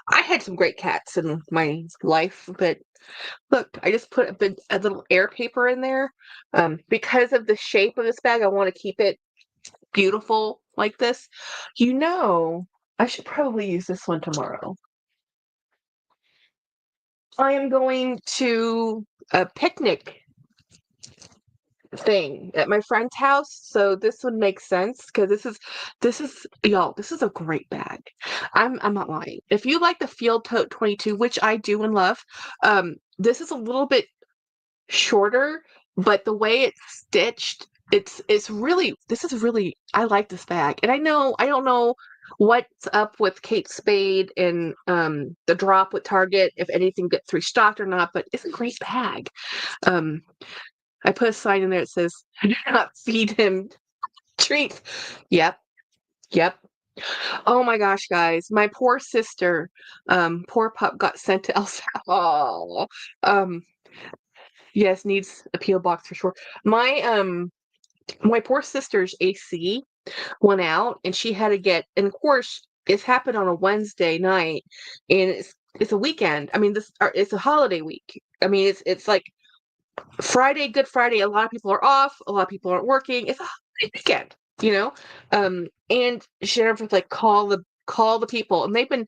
I had some great cats in my life. But look, I just put a little air paper in there because of the shape of this bag. I want to keep it beautiful like this. I should probably use this one tomorrow. I am going to a picnic thing at my friend's house, so this would make sense because this is y'all, this is a great bag. I'm not lying. If you like the Field Tote 22, which I do and love, this is a little bit shorter, but the way it's stitched, it's really this is really I like this bag. And I don't know what's up with Kate Spade and the drop with Target, if anything gets restocked or not, but it's a great bag. Um I put a sign in there that says, "Do not feed him treats." Yep, yep. Oh my gosh, guys, my poor sister, poor pup got sent to El Salvador. Um, yes, needs a PO box for sure. My poor sister's AC went out, and she had to get. And of course, it's happened on a Wednesday night, and it's a weekend. I mean, it's a holiday week. I mean, it's like Friday, Good Friday, a lot of people are off, a lot of people aren't working. It's a holiday weekend, you know? And Jennifer's like, call the people. And they've been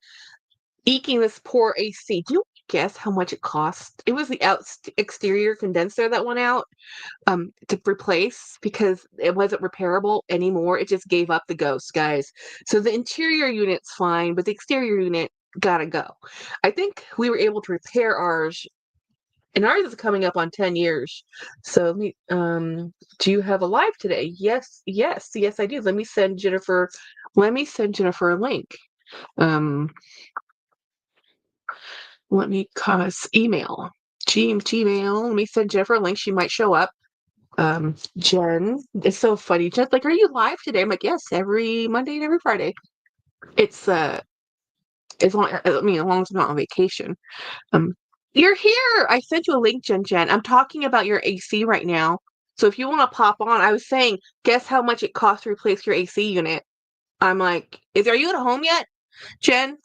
eking this poor AC. Do you guess how much it cost? It was the exterior condenser that went out to replace because it wasn't repairable anymore. It just gave up the ghost, guys. So the interior unit's fine, but the exterior unit gotta go. I think we were able to repair ours and ours is coming up on 10 years. So do you have a live today? Yes, I do. Let me send Jennifer a link. Um, let me cause email. Gmail. Let me send Jennifer a link. She might show up. Jen, it's so funny. Jen's like, are you live today? I'm like, yes, every Monday and every Friday. It's as long as I'm not on vacation. Um, you're here. I sent you a link, Jen. I'm talking about your AC right now. So if you want to pop on, I was saying, guess how much it costs to replace your AC unit? I'm like, are you at home yet, Jen?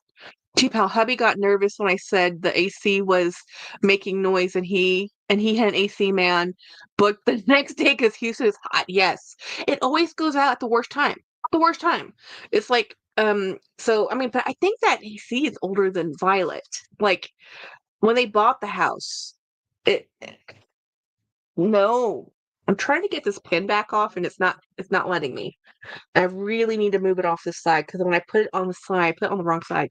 Gee, pal, hubby got nervous when I said the AC was making noise and he had an AC man booked the next day because Houston is hot. Yes. It always goes out at the worst time. The worst time. It's like, so I mean, but I think that AC is older than Violet. Like when they bought the house, it no. I'm trying to get this pin back off and it's not letting me. I really need to move it off this side because when I put it on the side, I put it on the wrong side.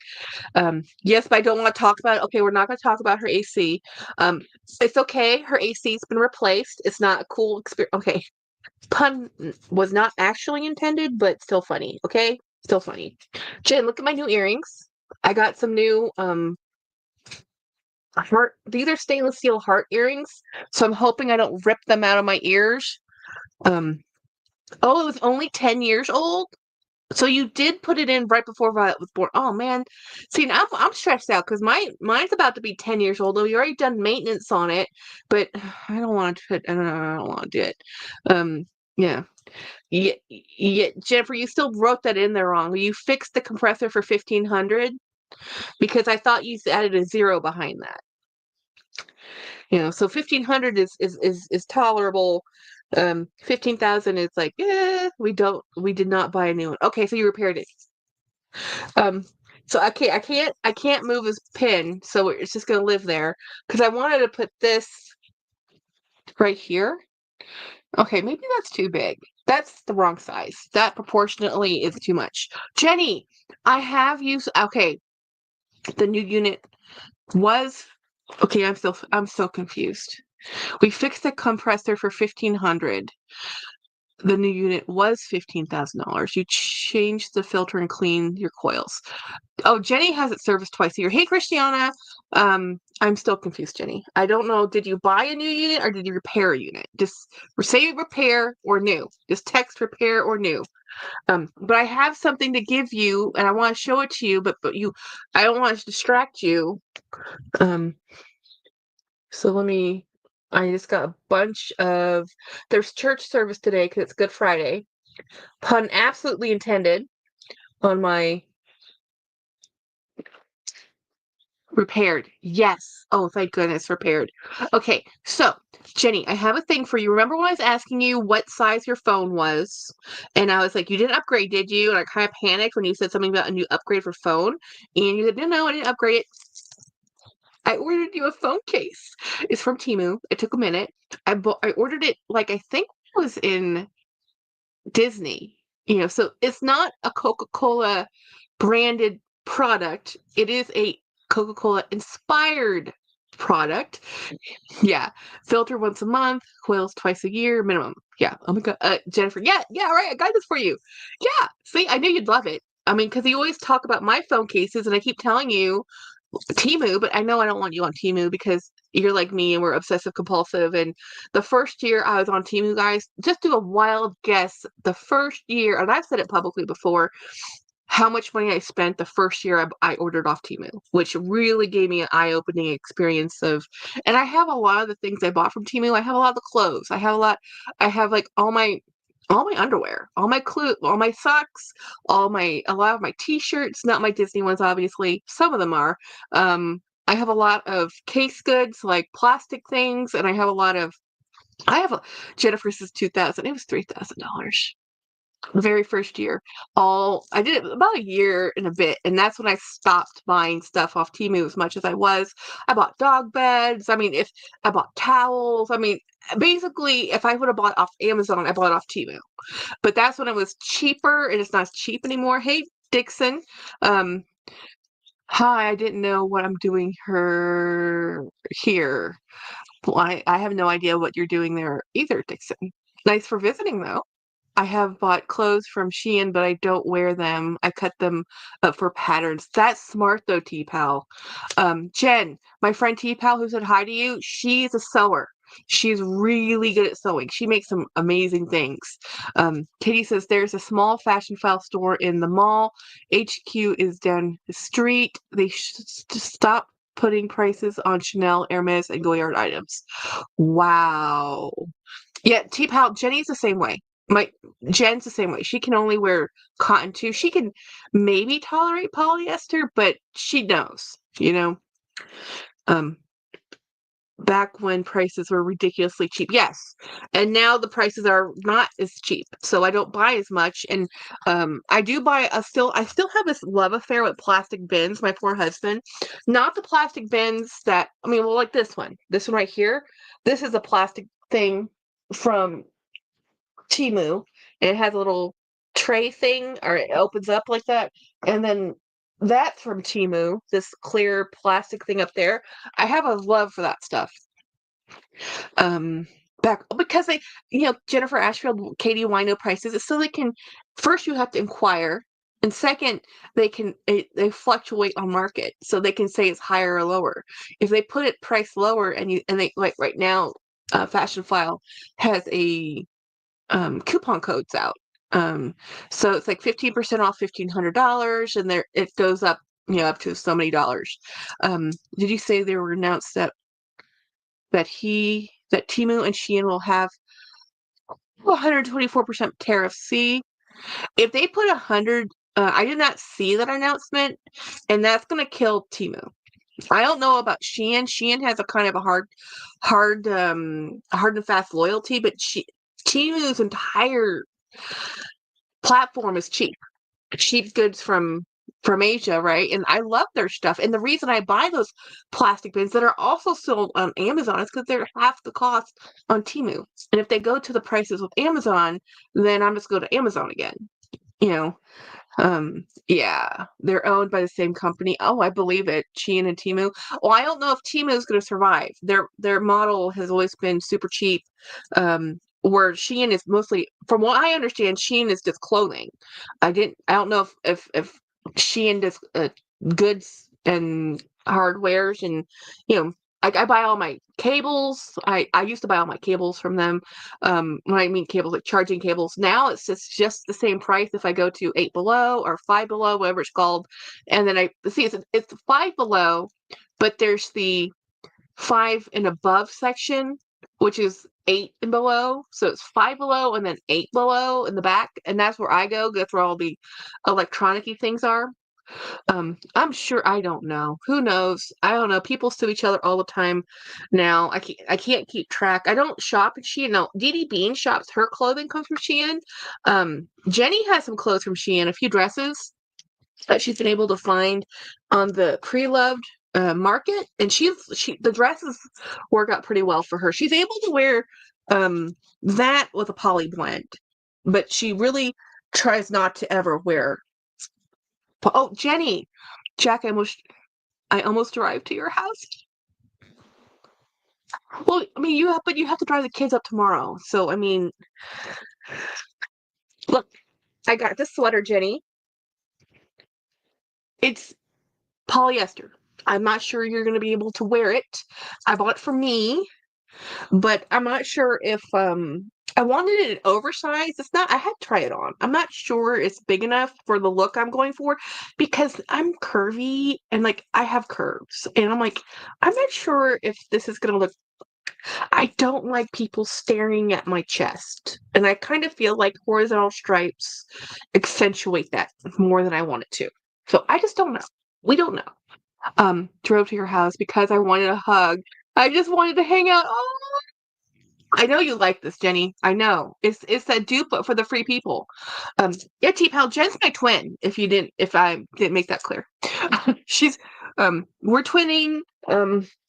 Yes, but I don't want to talk about it. Okay, we're not going to talk about her AC. It's okay. Her AC's been replaced. It's not a cool experience. Okay, pun was not actually intended, but still funny. Okay, still funny. Jen, look at my new earrings. I got some new heart. These are stainless steel heart earrings, so I'm hoping I don't rip them out of my ears. Um, oh, it was only 10 years old. So you did put it in right before Violet was born. Oh man, see now I'm stressed out because mine's about to be 10 years old. Though we already done maintenance on it, but I don't want to put. I don't want to do it. Yeah, yeah, Jennifer, you still wrote that in there wrong. You fixed the compressor for 1,500. because I thought you added a zero behind that. So 1,500 is tolerable. 15,000 is like, we did not buy a new one. Okay, so you repaired it. Um, so I can't move this pin, so it's just gonna live there because I wanted to put this right here. Okay, maybe that's too big. That's the wrong size. That proportionately is too much. Jenny, I have used. Okay, the new unit was. Okay, I'm still confused. We fixed the compressor for 1,500. The new unit was $15,000. You changed the filter and clean your coils. Oh, Jenny has it serviced twice a year. Hey, Christiana. I'm still confused, Jenny. I don't know. Did you buy a new unit or did you repair a unit? Just say repair or new. Just text repair or new. But I have something to give you, and I want to show it to you. But I don't want to distract you. So let me. I just got a bunch of. There's church service today because it's Good Friday. Pun absolutely intended on my repaired. Yes. Oh, thank goodness, repaired. Okay, so Jenny, I have a thing for you. Remember when I was asking you what size your phone was? And I was like, you didn't upgrade, did you? And I kind of panicked when you said something about a new upgrade for phone. And you said, no, I didn't upgrade it. I ordered you a phone case. It's from Temu. It took a minute. I ordered it like I think it was in Disney. So it's not a Coca-Cola branded product. It is a Coca-Cola inspired product. Yeah. Filter once a month, coils twice a year minimum. Yeah. Oh my God. Jennifer. Yeah. Yeah. Right. I got this for you. Yeah. See, I knew you'd love it. I mean, because you always talk about my phone cases, and I keep telling you Temu, but I know I don't want you on Temu because you're like me and we're obsessive compulsive. And the first year I was on Temu, guys, just do a wild guess. The first year, and I've said it publicly before, how much money I spent the first year I ordered off Temu, which really gave me an eye-opening experience of. And I have a lot of the things I bought from Temu. I have a lot of the clothes. I have like all my underwear, all my socks, a lot of my t-shirts, not my Disney ones, obviously. Some of them are. I have a lot of case goods, like plastic things, and I have a Jennifer says 2,000. It was $3,000 the very first year. I did it about a year and a bit, and that's when I stopped buying stuff off Temu as much as I was. I bought dog beds. I mean, if I bought towels, I mean, basically, if I would have bought off Amazon, I bought off Temu. But that's when it was cheaper, and it's not cheap anymore. Hey, Dixon. Um, Hi, I didn't know what I'm doing here. Well, I have no idea what you're doing there either, Dixon. Nice for visiting, though. I have bought clothes from Shein, but I don't wear them. I cut them up for patterns. That's smart, though, T-Pal. Jen, my friend T-Pal who said hi to you, she's a sewer. She's really good at sewing. She makes some amazing things. Katie says there's a small fashion file store in the mall. HQ is down the street. They should stop putting prices on Chanel, Hermes, and Goyard items. Wow. Yeah, T-Pal, Jenny's the same way. My Jen's the same way. She can only wear cotton too. She can maybe tolerate polyester, but she knows. Um, back when prices were ridiculously cheap. Yes. And now the prices are not as cheap. So I don't buy as much. And I do buy I still have this love affair with plastic bins, my poor husband. Not the plastic bins well, like this one. This one right here. This is a plastic thing from Temu, and it has a little tray thing, or it opens up like that. And then that's from Temu, this clear plastic thing up there. I have a love for that stuff. Back because Jennifer Ashfield, Katie Wino prices, so they can first you have to inquire, and second they fluctuate on market, so they can say it's higher or lower. If they put it price lower and they like right now, Fashion File has a coupon codes out. So it's like 15% off $1,500, and there it goes up, up to so many dollars. Did you say they were announced that Temu and Shein will have 124% tariffs? See, if they put I did not see that announcement, and that's gonna kill Temu. I don't know about Shein. Shein has a kind of a hard and fast loyalty, but Temu's entire platform is cheap goods from Asia, right? And I love their stuff. And the reason I buy those plastic bins that are also sold on Amazon is because they're half the cost on Temu. And if they go to the prices with Amazon, then I'm just go to Amazon again. You know, yeah, they're owned by the same company. Oh, I believe it. Shein and Temu. Well, I don't know if Temu is going to survive. Their model has always been super cheap. Where Shein is mostly, from what I understand, Shein is just clothing. I don't know if Shein does goods and hardwares and you know. I buy all my cables. I used to buy all my cables from them. When I mean cables, like charging cables, now it's just the same price if I go to Eight Below or Five Below, whatever it's called. And then I see it's Five Below, but there's the five and above section, which is eight and below. So it's Five Below and then Eight Below in the back, and that's where I go. That's where all the electronic-y things are. I'm sure I don't know. Who knows? I don't know. People sue each other all the time now. I can't keep track. I don't shop at Shein. No, Dee Dee Bean shops. Her clothing comes from Shein. Jenny has some clothes from Shein, a few dresses that she's been able to find on the pre-loved market, and the dresses work out pretty well for her. She's able to wear that with a poly blend, but she really tries not to ever wear. Oh, Jenny, Jack, I almost arrived to your house. Well, I mean, but you have to drive the kids up tomorrow. So, I mean, look, I got this sweater, Jenny. It's polyester. I'm not sure you're going to be able to wear it. I bought it for me, but I'm not sure if I wanted it oversized. It's not. I had to try it on. I'm not sure it's big enough for the look I'm going for because I'm curvy and like I have curves, and I'm like I'm not sure if this is going to look. I don't like people staring at my chest, and I kind of feel like horizontal stripes accentuate that more than I want it to. So I just don't know. We don't know. Drove to your house because I wanted a hug. I just wanted to hang out. Oh, I know you like this, Jenny. I know. It's that dupe but for the free people. Yeah, T Pal, Jen's my twin, if I didn't make that clear. She's we're twinning.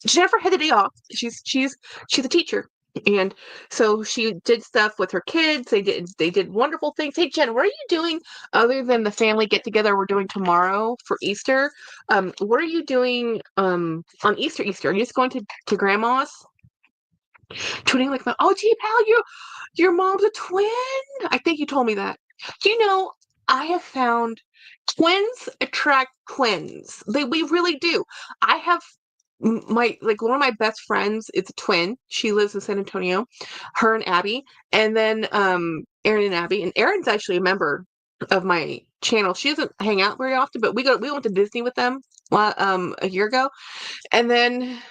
Jennifer had the day off. She's a teacher. And so she did stuff with her kids. They did wonderful things. Hey Jen, what are you doing other than the family get together we're doing tomorrow for Easter? What are you doing on Easter? Are you just going to grandma's? Twinning like my gee pal, your mom's a twin. I think you told me that. You know, I have found twins attract twins. We really do. I have my like one of my best friends is a twin. She lives in San Antonio. Her and Abby, and then Erin and Abby, and Erin's actually a member of my channel. She doesn't hang out very often, but we went to Disney with them a year ago. And then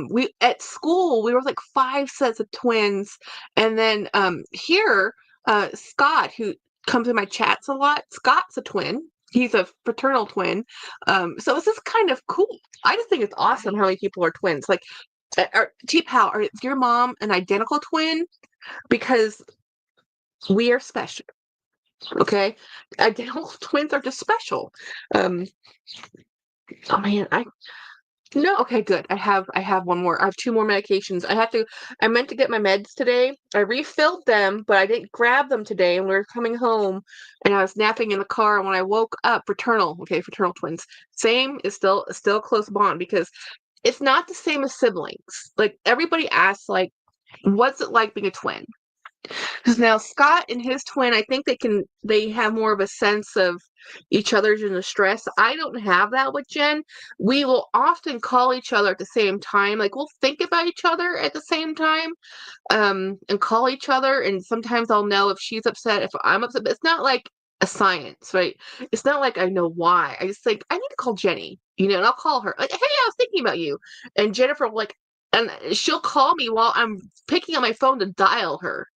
we at school we were like five sets of twins, and then here Scott, who comes in my chats a lot, Scott's a twin. He's a fraternal twin. So this is kind of cool. I just think it's awesome how many people are twins. Like, T-Pal, is your mom an identical twin? Because we are special. Okay, identical twins are just special. Um, oh man, no, okay, good. I have one more. I have two more medications. I meant to get my meds today. I refilled them, but I didn't grab them today and we were coming home and I was napping in the car and when I woke up, fraternal twins. Same is still a close bond because it's not the same as siblings. Like everybody asks like what's it like being a twin? Because now Scott and his twin, I think they have more of a sense of each other's in the stress. I don't have that with Jen. We will often call each other at the same time. Like we'll think about each other at the same time, and call each other. And sometimes I'll know if she's upset, if I'm upset. But it's not like a science, right? It's not like I know why. I just think I need to call Jenny, and I'll call her like, "Hey, I was thinking about you," and Jennifer will like, and she'll call me while I'm picking up my phone to dial her.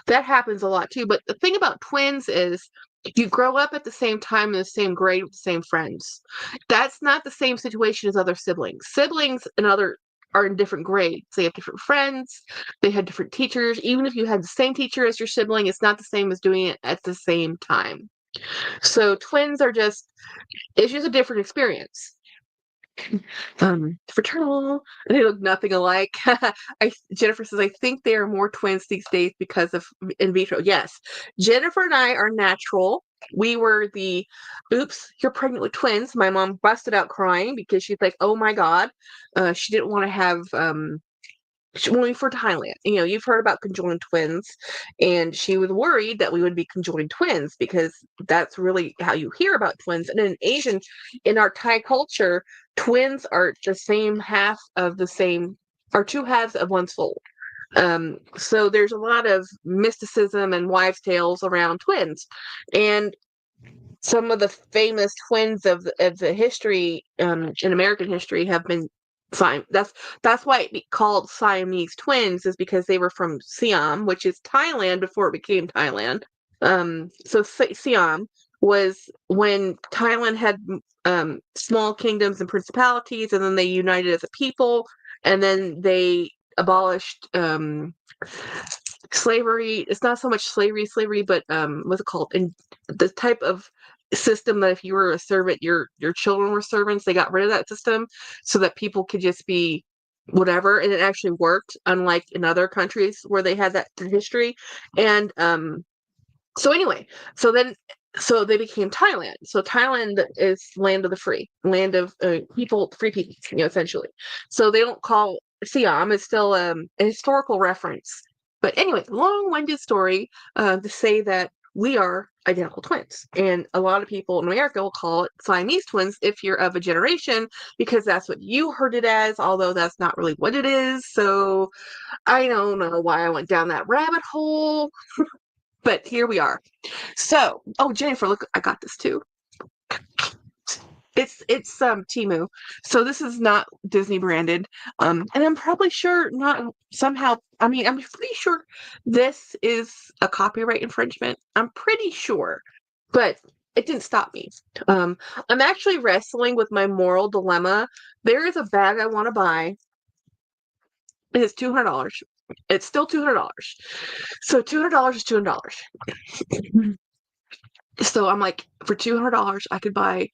That happens a lot too. But the thing about twins is You grow up at the same time in the same grade with the same friends. That's not the same situation as other siblings. Siblings and other are in different grades. They have different friends, they had different teachers. Even if you had the same teacher as your sibling, it's not the same as doing it at the same time. So twins are just it's just a different experience. Fraternal. They look nothing alike. Jennifer says, I think they are more twins these days because of in vitro. Yes. Jennifer and I are natural. We were the oops, you're pregnant with twins. My mom busted out crying because she's like, oh my God. She didn't want to have when we for Thailand, you've heard about conjoined twins, and she was worried that we would be conjoined twins because that's really how you hear about twins. And in our Thai culture, twins are the same half of the same, are two halves of one soul. So there's a lot of mysticism and wives' tales around twins, and some of the famous twins of the history in American history have been that's why it called Siamese twins is because they were from Siam, which is Thailand before it became Thailand. So Siam was when Thailand had small kingdoms and principalities, and then they united as a people, and then they abolished slavery. It's not so much slavery, but what's it called? And the type of system that if you were a servant, your children were servants. They got rid of that system so that people could just be whatever, and it actually worked. Unlike in other countries where they had that history, and so anyway, so then. So they became Thailand. So Thailand is land of the free, land of people, free people, essentially. So they don't call Siam. It's still a historical reference. But anyway, long-winded story to say that we are identical twins. And a lot of people in America will call it Siamese twins if you're of a generation, because that's what you heard it as, although that's not really what it is. So I don't know why I went down that rabbit hole, but here we are. So, oh Jennifer, look, I got this too. It's Temu. So this is not Disney branded. And I'm probably sure not somehow, I mean, I'm pretty sure this is a copyright infringement. I'm pretty sure. But it didn't stop me. I'm actually wrestling with my moral dilemma. There is a bag I want to buy. And it's $200. It's still $200. So $200 is $200. So I'm like, for $200, I could buy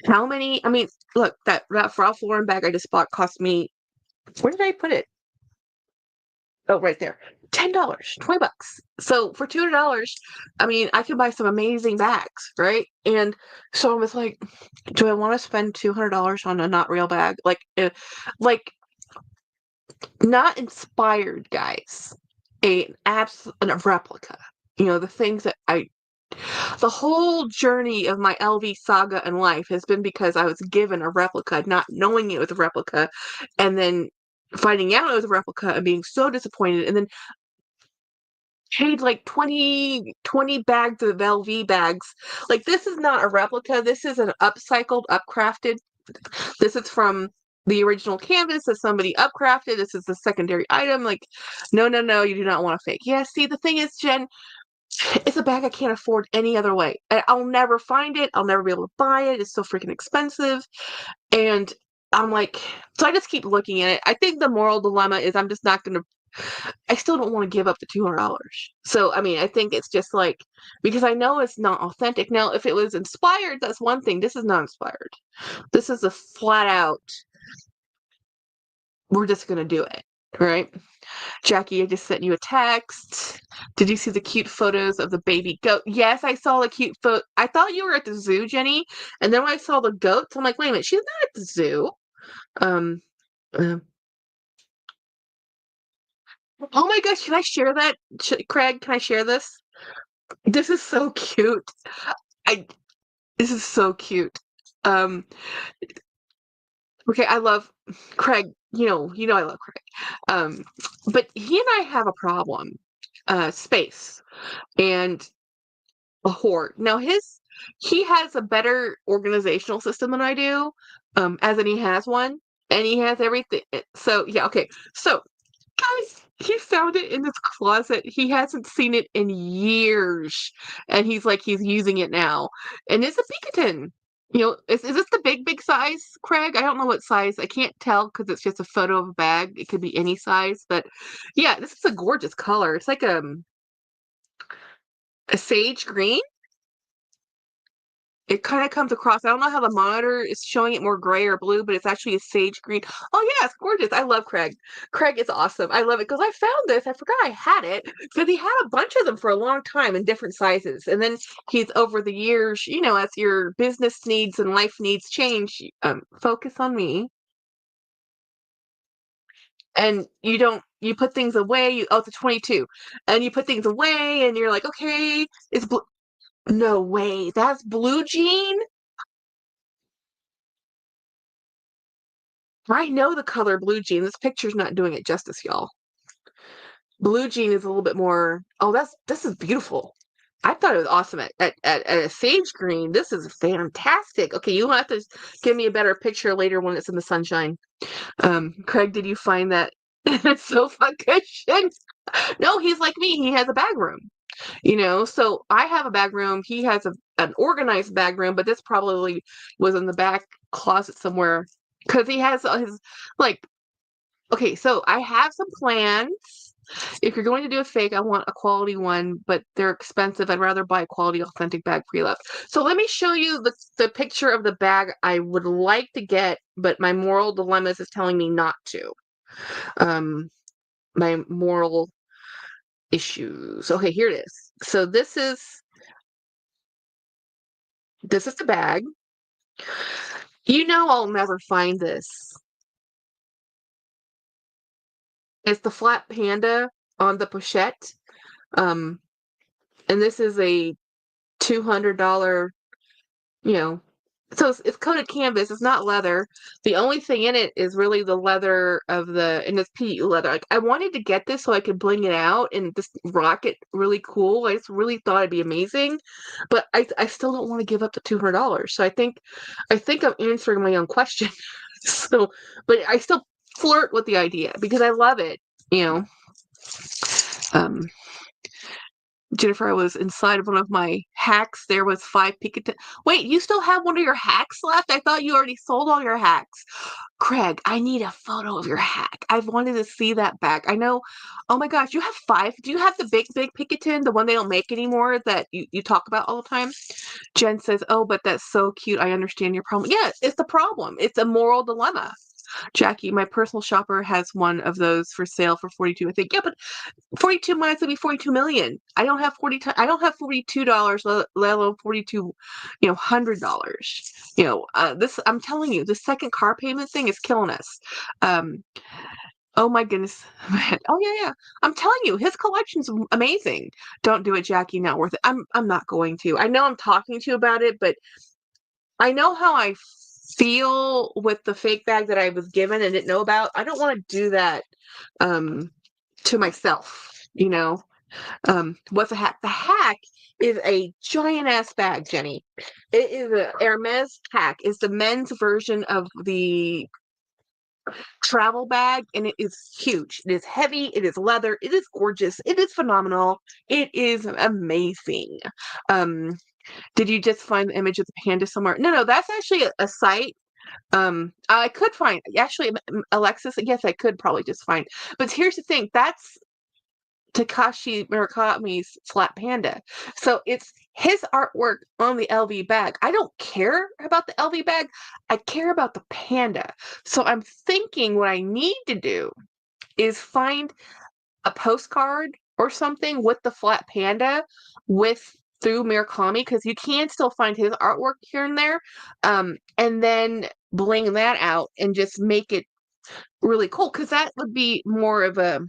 how many? I mean, look, that Ralph Lauren bag I just bought cost me, where did I put it? Oh, right there. $10, $20. So for $200, I mean, I could buy some amazing bags, right? And so I was like, do I want to spend $200 on a not real bag? Like not inspired, guys. A replica. The things that the whole journey of my LV saga in life has been because I was given a replica, not knowing it was a replica, and then finding out it was a replica and being so disappointed, and then paid like 20 bags of LV bags. Like, this is not a replica. This is an upcycled, upcrafted. This is from the original canvas that somebody upcrafted. This is a secondary item. Like, no, no, no, you do not want a fake. Yeah, see, the thing is, Jen, it's a bag I can't afford any other way. I'll never find it. I'll never be able to buy it. It's so freaking expensive. And I'm like, so I just keep looking at it. I think the moral dilemma is I'm just not going to, I still don't want to give up the $200. So, I mean, I think it's just like, because I know it's not authentic. Now, if it was inspired, that's one thing. This is not inspired. This is a flat out, we're just going to do it. Right? Jackie, I just sent you a text. Did you see the cute photos of the baby goat? Yes, I saw the cute photo. I thought you were at the zoo, Jenny. And then when I saw the goats, I'm like, wait a minute, she's not at the zoo. Um, uh, oh my gosh, can I share that? Craig, can I share this? This is so cute. I This is so cute. Um, okay, I love Craig. I love Craig. But he and I have a problem. Space and a hoard. Now he has a better organizational system than I do, as in he has one and he has everything. So yeah, okay. So guys, he found it in his closet. He hasn't seen it in years, and he's using it now. And it's a Picatin. Is this the big size, Craig? I don't know what size. I can't tell because it's just a photo of a bag. It could be any size, but yeah, this is a gorgeous color. It's like a sage green. It kind of comes across. I don't know how the monitor is showing it more gray or blue, but it's actually a sage green. Oh yeah, it's gorgeous. I love Craig. Craig is awesome. I love it because I found this. I forgot I had it because he had a bunch of them for a long time in different sizes, and then he's over the years. As your business needs and life needs change, focus on me. And you put things away. It's a 22, and you put things away, and you're like, okay, it's blue. No way, that's blue jean. I know the color blue jean. This picture's not doing it justice, y'all. Blue jean is a little bit more. Oh, this is beautiful. I thought it was awesome at a sage green. This is fantastic. Okay, you'll have to give me a better picture later when it's in the sunshine. Craig, did you find that sofa cushion? No, he's like me. He has a bag room. So I have a bag room. He has an organized bag room, but this probably was in the back closet somewhere because he has his like. Okay, so I have some plans. If you're going to do a fake, I want a quality one, but they're expensive. I'd rather buy a quality, authentic bag pre-loved. So let me show you the picture of the bag I would like to get, but my moral dilemmas is telling me not to. My moral issues. Okay, here it is. So this is the bag. I'll never find this. It's the flat panda on the pochette. Um, and this is a $200, you know, so it's coated canvas. It's not leather. The only thing in it is really the leather and it's PU leather. Like I wanted to get this so I could bling it out and just rock it really cool. I just really thought it'd be amazing, but I still don't want to give up the $200. So I think I'm answering my own question. So, but I still flirt with the idea because I love it. You know, um, Jennifer, I was inside of one of my hacks. There was 5 Picatinny. Wait, you still have one of your hacks left? I thought you already sold all your hacks. Craig, I need a photo of your hack. I've wanted to see that back. I know. Oh my gosh, you have 5. Do you have the big Picatinny, the one they don't make anymore that you talk about all the time? Jen says, oh, but that's so cute. I understand your problem. Yeah, it's the problem. It's a moral dilemma. Jackie, my personal shopper has one of those for sale for 42. I think, yeah, but 42 minus would be 42 million. I don't have $42, let alone 42, $100. This, I'm telling you, the second car payment thing is killing us. Um, oh my goodness. Oh yeah. I'm telling you, his collection's amazing. Don't do it, Jackie, not worth it. I'm not going to. I know I'm talking to you about it, but I know how I feel with the fake bag that I was given and didn't know about. I don't want to do that um to myself. What's a hack? The hack is a giant ass bag, Jenny. It is a Hermes hack. It's the men's version of the travel bag, and it is huge. It is heavy. It is leather. It is gorgeous. It is phenomenal. It is amazing. Um, did you just find the image of the panda somewhere? No, that's actually a site. I could find actually Alexis. Yes, I could probably just find. But here's the thing. That's Takashi Murakami's Flat Panda. So it's his artwork on the LV bag. I don't care about the LV bag. I care about the panda. So I'm thinking what I need to do is find a postcard or something with the flat panda through Murakami because you can still find his artwork here and there. And then bling that out and just make it really cool because that would be more of a,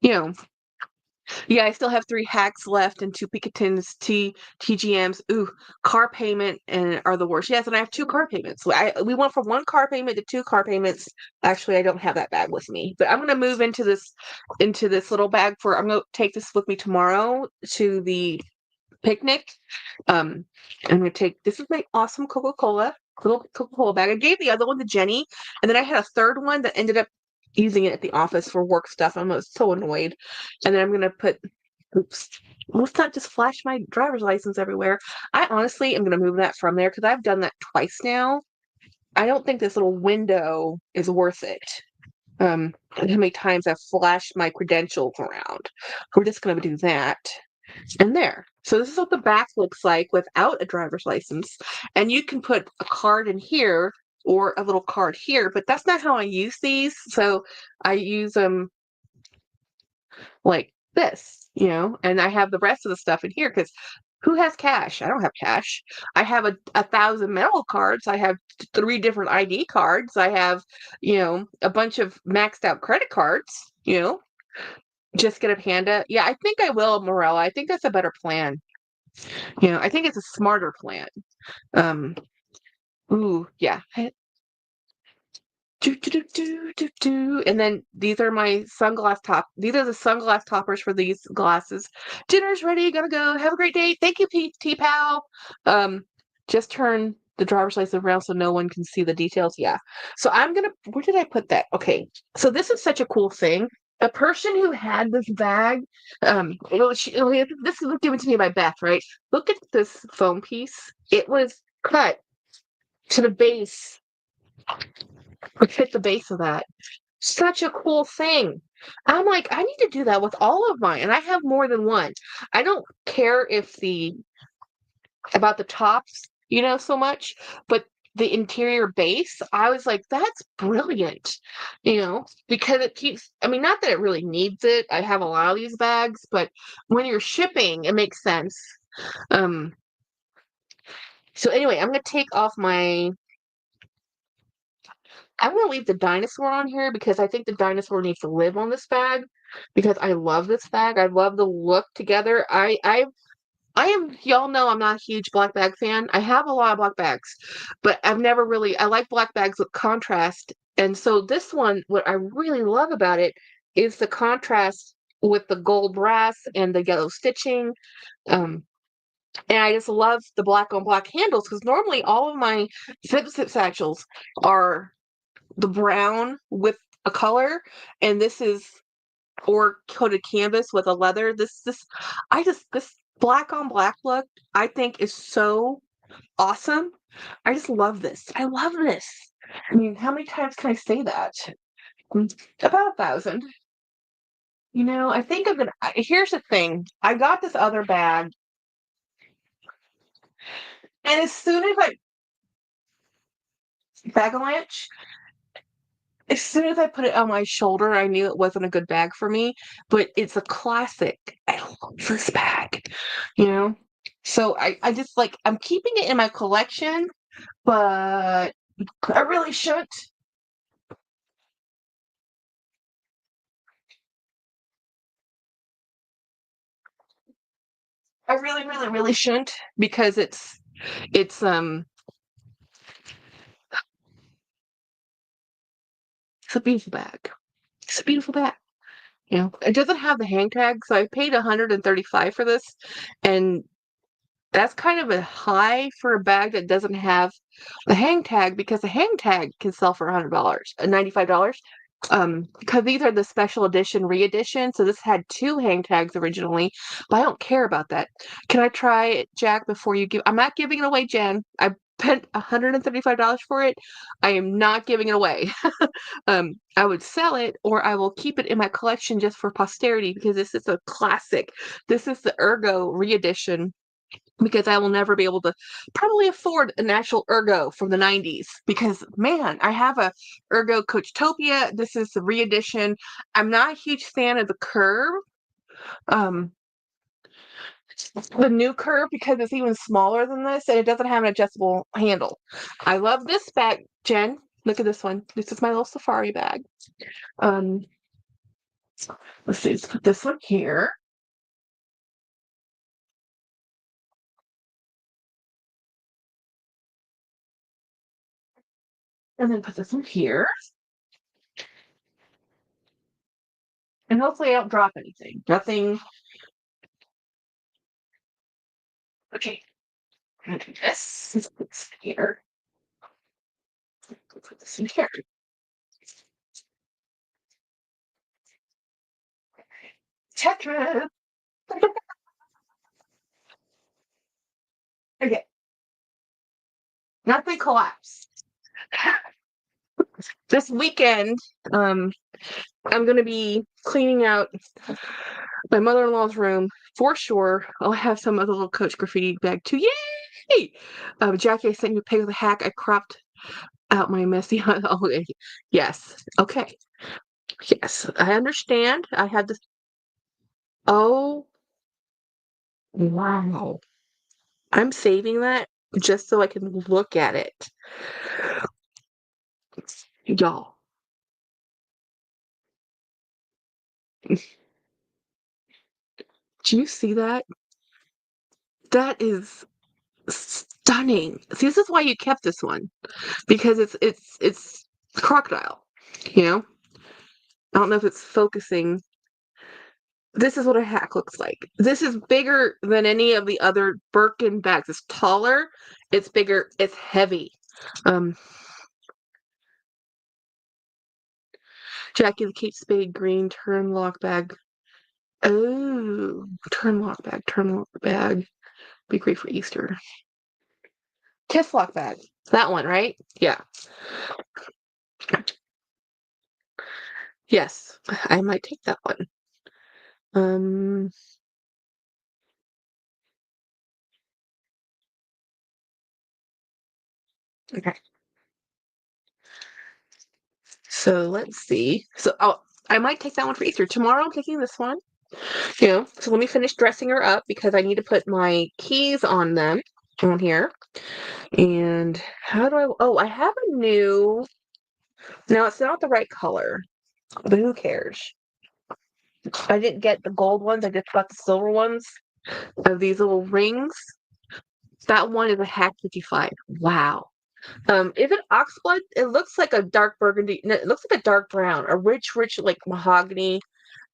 you know, yeah, I still have 3 hacks left and 2 Picatins, TGMs. Ooh, car payment and are the worst. Yes, and I have 2 car payments. We went from 1 car payment to 2 car payments. Actually, I don't have that bag with me, but I'm gonna move into this little bag I'm gonna take this with me tomorrow to the picnic. I'm gonna take this is my awesome Coca-Cola, little Coca-Cola bag. I gave the other one to Jenny, and then I had a third one that ended up using it at the office for work stuff. I'm so annoyed. And then I'm gonna put, oops, let's not just flash my driver's license everywhere. I honestly am gonna move that from there because I've done that twice now. I don't think this little window is worth it. And how many times I've flashed my credentials around. We're just gonna do that and there. So this is what the back looks like without a driver's license. And you can put a card in here or a little card here, but that's not how I use these. So I use them like this, and I have the rest of the stuff in here because who has cash? I don't have cash. I have a thousand metal cards. I have three different ID cards. I have, a bunch of maxed out credit cards, just get a panda. Yeah, I think I will, Morella. I think that's a better plan. I think it's a smarter plan. Um, ooh, yeah. Do, do, do, do, do, do. And then these are my sunglass top. These are the sunglass toppers for these glasses. Dinner's ready. Gotta go. Have a great day. Thank you, T-Pal. Just turn the driver's license around so no one can see the details. Yeah. So where did I put that? Okay. So this is such a cool thing. A person who had this bag, this was given to me by Beth, right? Look at this foam piece. It was cut to the base, would fit the base of that. Such a cool thing. I'm like, I need to do that with all of mine, and I have more than one. I don't care if about the tops, so much, but the interior base, I was like, that's brilliant, because it keeps, I mean, not that it really needs it. I have a lot of these bags, but when you're shipping, it makes sense. Um, so anyway, I'm going to leave the dinosaur on here because I think the dinosaur needs to live on this bag because I love this bag. I love the look together. I am, y'all know I'm not a huge black bag fan. I have a lot of black bags, but I like black bags with contrast. And so this one, what I really love about it is the contrast with the gold brass and the yellow stitching. Um, and I just love the black on black handles because normally all of my zip satchels are the brown with a color, and this is or coated canvas with a leather. This black on black look I think is so awesome. I just love this. I love this. I mean, how many times can I say that? About 1,000. I think I'm gonna. Here's the thing. I got this other bag, and as soon as I bag a lunch, as soon as I put it on my shoulder, I knew it wasn't a good bag for me, but it's a classic. I love this bag, you know? So I just like, I'm keeping it in my collection, but I really shouldn't. I really, really, really shouldn't because it's it's a beautiful bag. It's a beautiful bag. It doesn't have the hang tag, so I paid 135 for this, and that's kind of a high for a bag that doesn't have the hang tag because the hang tag can sell for $100, $95. Because these are the special edition re-edition. So this had two hang tags originally, but I don't care about that. Can I try it, Jack, before you give? I'm not giving it away, Jen. I spent $135 for it. I am not giving it away. I would sell it or I will keep it in my collection just for posterity because this is a classic. This is the Ergo re-edition because I will never be able to probably afford an actual Ergo from the 90s because man, I have a Ergo Coachtopia. This is the re-edition. I'm not a huge fan of the curve. Um, the new curve because it's even smaller than this and it doesn't have an adjustable handle. I love this bag, Jen. Look at this one. This is my little safari bag. Um, let's see, let's put this one here. And then put this one here. And hopefully I don't drop anything. Nothing. Okay. I'm gonna do this. Let's put this here. Put this in here. Tetris. Okay, nothing collapsed. This weekend, um, I'm gonna be cleaning out my mother-in-law's room for sure. I'll have some other little Coach graffiti bag too. Yay! Jackie, I sent you a pic of the hack. I cropped out my messy. Oh, yes. Okay. Yes, I understand. I had this. Oh, wow. I'm saving that just so I can look at it. Y'all, do you see that? That is stunning. See, this is why you kept this one because it's crocodile. You know, I don't know if it's focusing. This is what a hack looks like. This is bigger than any of the other Birkin bags. It's taller. It's bigger. It's heavy. Um, Jackie the Kate Spade green turn lock bag. Oh, turn lock bag. Turn lock bag. Be great for Easter. Kiss lock bag. That one, right? Yeah. Yes, I might take that one. Um, okay. So let's see. I might take that one for Easter. Tomorrow I'm taking this one. So let me finish dressing her up because I need to put my keys on them on here. And how do I? Oh, I have a new. Now it's not the right color, but who cares? I didn't get the gold ones. I just got the silver ones of these little rings. That one is a Hack 55. Wow. Is it oxblood? It looks like a dark burgundy. No, it looks like a dark brown, a rich, like mahogany.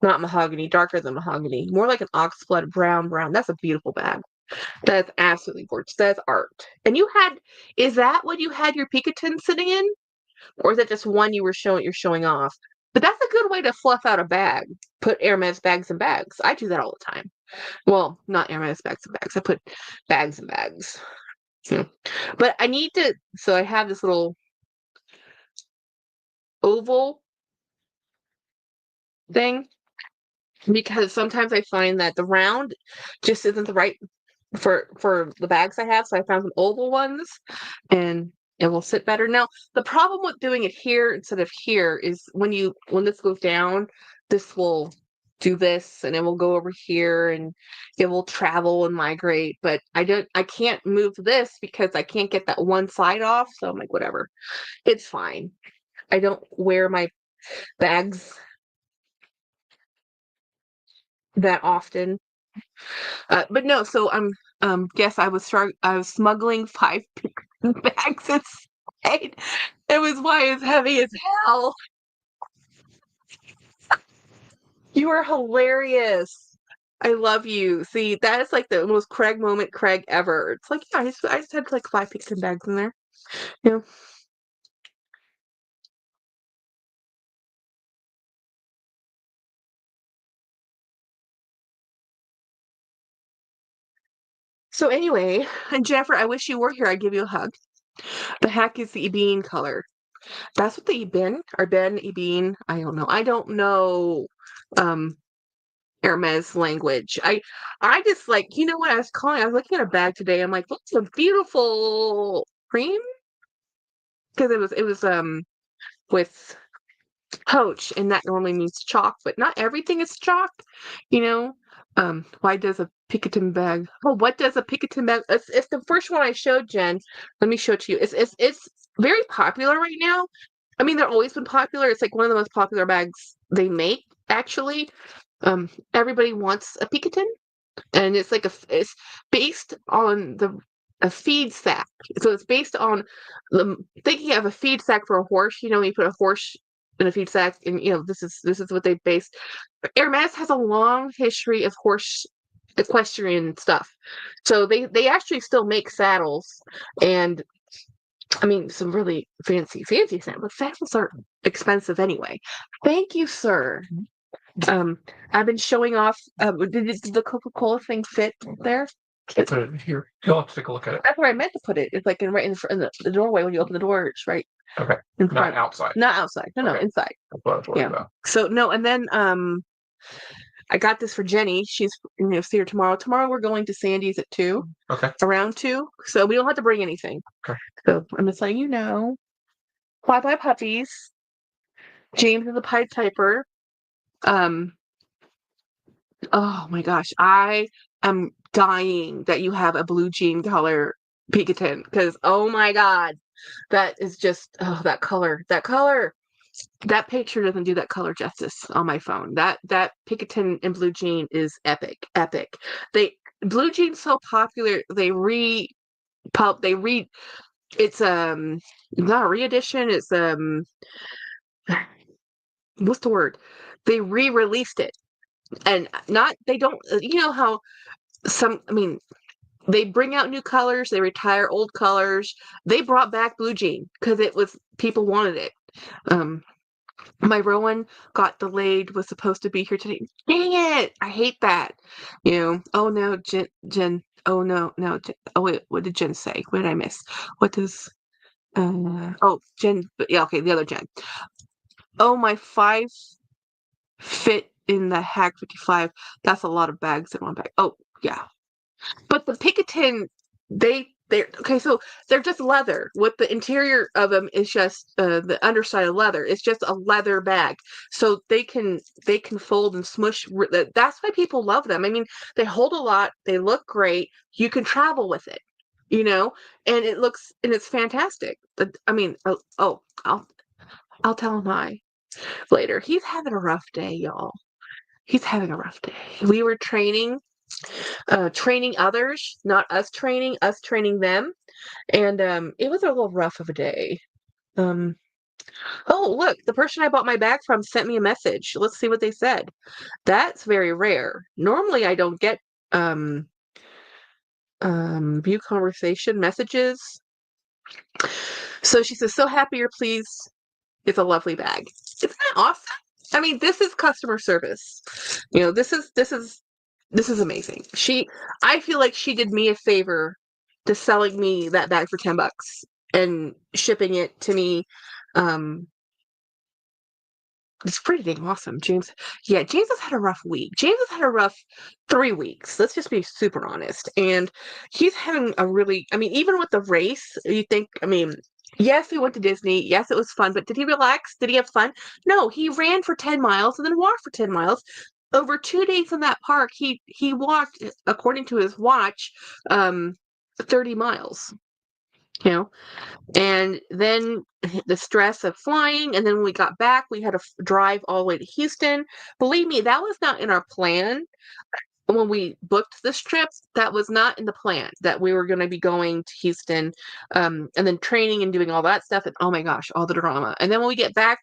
Not mahogany, darker than mahogany. More like an oxblood brown. That's a beautiful bag. That's absolutely gorgeous. That's art. And is that what you had your Picatinny sitting in? Or is that just one you're showing off? But that's a good way to fluff out a bag. Put Hermes bags in bags. I do that all the time. Well, not Hermes bags in bags. I put bags in bags. Yeah. But I need to, so I have this little oval thing because sometimes I find that the round just isn't the right for the bags I have. So I found some oval ones and it will sit better. Now, the problem with doing it here instead of here is when this goes down, this will do this and it will go over here and it will travel and migrate. But I can't move this because I can't get that one side off. So I'm like, whatever. It's fine. I don't wear my bags that often. But no, so yes, I was smuggling 5 bags inside. It was why it's heavy as hell. You are hilarious. I love you. See, that is like the most Craig moment Craig ever. It's like, yeah, I just had like 5 bags in there. Yeah. So anyway, and Jennifer, I wish you were here. I'd give you a hug. The hack is the Ebene color. That's what the Ebene or Ben Ebene. I don't know um Hermes language. I just like, you know what I was calling? I was looking at a bag today. I'm like, that's a beautiful cream because it was with Coach, and that normally means chalk, but not everything is chalk, you know. Why does a Picatinny bag? Oh, what does a Picatinny bag? It's the first one I showed Jen. Let me show it to you. It's very popular right now. I mean, they've always been popular. It's like one of the most popular bags they make, actually. Everybody wants a Picatinny, and it's based on the a feed sack. So it's based on the thinking of a feed sack for a horse. You put a horse in a feed sack, and this is what they based. Hermes has a long history of horse equestrian stuff, so they actually still make saddles, and I mean some really fancy saddles. But saddles are expensive anyway. Thank you, sir. I've been showing off. Did the Coca-Cola thing fit there? I put it here. You'll have to take a look at it. That's where I meant to put it. It's like right in the doorway when you open the door. It's right Okay. in Not front. outside. Not outside. No, Okay. inside. That's what I was worried about. So no, and then I got this for Jenny. She's see her tomorrow. Tomorrow we're going to Sandy's at 2. Okay. Around 2. So we don't have to bring anything. Okay. So I'm just letting you know. Fly by puppies. James is a Pied Piper. Oh my gosh, I am dying that you have a blue jean color Pikatin because oh my god, that is just that color, that picture doesn't do that color justice on my phone. That Pikatin in blue jean is epic, epic. They blue jean's so popular. It's not a re-edition. It's what's the word? They re-released it and not they don't how I mean they bring out new colors, they retire old colors. They brought back blue jean because it was people wanted it. My Rowan got delayed, was supposed to be here today. Dang it, I hate that. Oh no, Jen, oh no, Jen, oh wait, what did Jen say? What did I miss? What does oh Jen, but yeah, okay, the other Jen. Oh, my 5 fit in the Hack 55. That's a lot of bags in one bag. Oh yeah. But the Picatin, they're okay. So they're just leather. What the interior of them is just the underside of leather. It's just a leather bag, so they can fold and smush. That's why people love them. I mean, they hold a lot. They look great. You can travel with it, and it's fantastic. I mean, I'll tell him later. He's having a rough day, y'all. He's having a rough day. We were training others, not us training them. And it was a little rough of a day. Um, oh, look, the person I bought my bag from sent me a message. Let's see what they said. That's very rare. Normally, I don't get view conversation messages. So she says, "So happy you're pleased. It's a lovely bag." Isn't that awesome? I mean, this is customer service. This is amazing. I feel like she did me a favor to selling me that bag for $10 and shipping it to me. Um, it's pretty dang awesome. James has had a rough week. James has had a rough 3 weeks. Let's just be super honest. And he's having I mean, even with the race, you think, I mean, yes, we went to Disney. Yes, it was fun, but did he relax? Did he have fun? No, he ran for 10 miles and then walked for 10 miles. Over 2 days in that park, he walked, according to his watch, 30 miles. You know, and then the stress of flying, and then when we got back, we had to drive all the way to Houston. Believe me, that was not in our plan. When we booked this trip, that was not in the plan that we were going to be going to Houston, and then training and doing all that stuff. And oh my gosh, all the drama. And then when we get back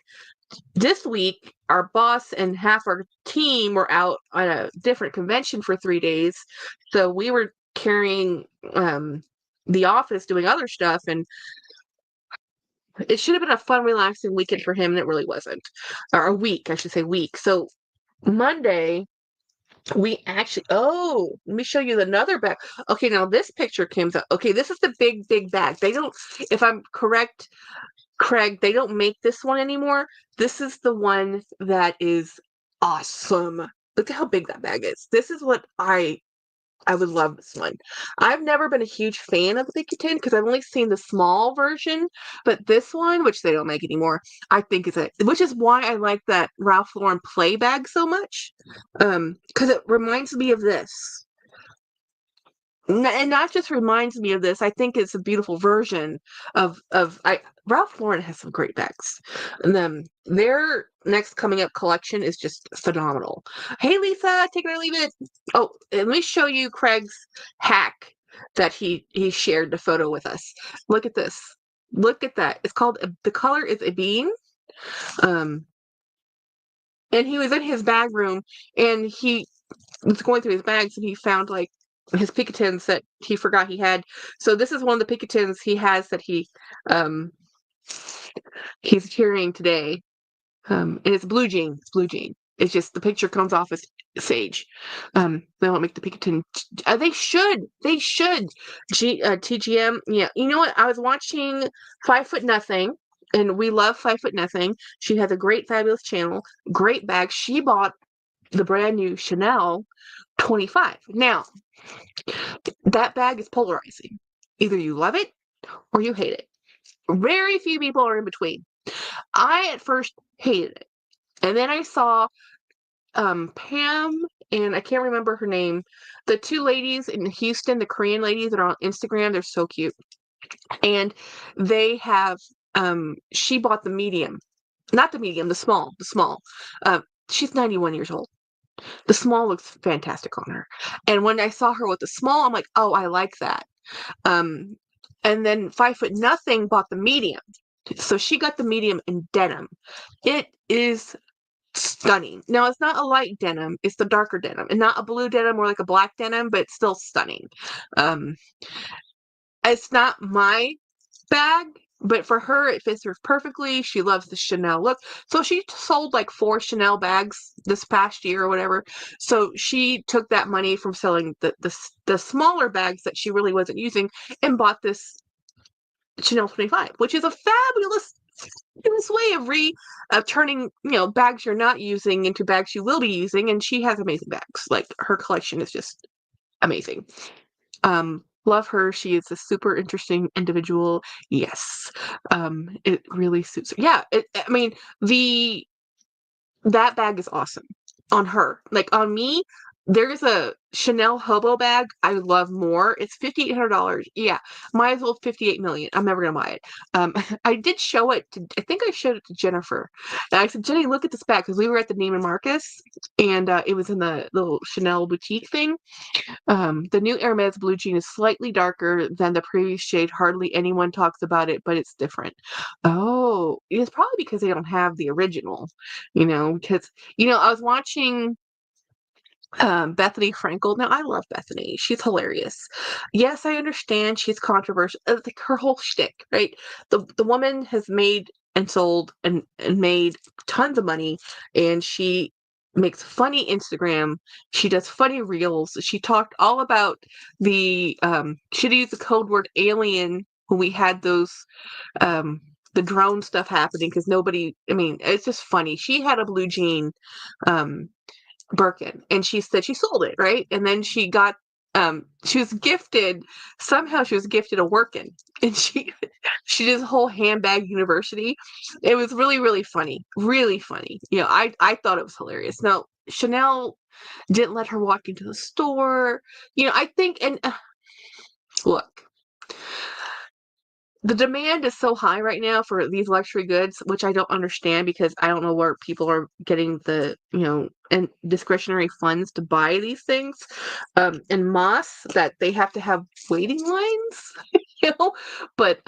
this week, our boss and half our team were out on a different convention for 3 days. So we were carrying the office doing other stuff, and it should have been a fun, relaxing weekend for him, and it really wasn't. Or a week, I should say week. So Monday, we actually, let me show you another bag. Okay, now this picture comes up. Okay, this is the big, big bag. They don't, if I'm correct, Craig, they don't make this one anymore. This is the one that is awesome. Look at how big that bag is. This is what I would love this one. I've never been a huge fan of the Picatin because I've only seen the small version, but this one, which they don't make anymore, I think which is why I like that Ralph Lauren play bag so much. Because it reminds me of this. And not just reminds me of this, I think it's a beautiful version of Ralph Lauren has some great bags. And then their next coming up collection is just phenomenal. Hey Lisa, take it or leave it. Oh, and let me show you Craig's hack that he shared the photo with us. Look at this. Look at that. It's called the color is a bean. And he was in his bag room and he was going through his bags and he found like his Picatins that he forgot he had. So this is one of the Picatins he has that he's carrying today. And it's blue jean. It's just the picture comes off as sage. They won't make the Pinkerton. They should. They should. TGM. Yeah. You know what? I was watching 5 Foot Nothing, and we love 5 Foot Nothing. She has a great, fabulous channel, great bag. She bought the brand new Chanel 25. Now, that bag is polarizing. Either you love it or you hate it. Very few people are in between. I at first hated it. And then I saw Pam and I can't remember her name. The two ladies in Houston, the Korean ladies that are on Instagram, they're so cute. And they have she bought the medium. Not the medium, the small, the small. She's 91 years old. The small looks fantastic on her. And when I saw her with the small, I'm like, oh, I like that. Um, and then 5 Foot Nothing bought the medium. So she got the medium in denim. It is stunning. Now it's not a light denim, it's the darker denim. And not a blue denim or like a black denim, but it's still stunning. Um, it's not my bag, but for her it fits her perfectly. She loves the Chanel look. So she sold like 4 Chanel bags this past year or whatever. So she took that money from selling the smaller bags that she really wasn't using and bought this Chanel 25, which is a fabulous way of turning bags you're not using into bags you will be using. And she has amazing bags. Like her collection is just amazing. Love her. She is a super interesting individual. Yes. It really suits her. Yeah. I mean, that bag is awesome on her. Like on me, there's a Chanel hobo bag I love more. It's $5,800. Yeah, might as well 58 million. I'm never gonna buy it. I did show it to. I think I showed it to Jennifer, and I said, Jenny, look at this bag because we were at the Neiman Marcus, and it was in the little Chanel boutique thing. The new Hermes blue jean is slightly darker than the previous shade. Hardly anyone talks about it, but it's different. Oh, it's probably because they don't have the original, because I was watching Bethany Frankel. Now I love Bethany. She's hilarious. Yes, I understand she's controversial. Like her whole shtick, right? The woman has made and sold and made tons of money, and she makes funny Instagram. She does funny reels. She talked all about she used the code word alien when we had those the drone stuff happening because nobody. I mean, it's just funny. She had a blue jean. Birkin, and she said she sold it, right? And then she was gifted a workin, and she did a whole handbag university. It was really, really funny. Really funny. I thought it was hilarious. Now, Chanel didn't let her walk into the store. I think, and look, the demand is so high right now for these luxury goods, which I don't understand because I don't know where people are getting the, and discretionary funds to buy these things. And Moss that they have to have waiting lines, you know, but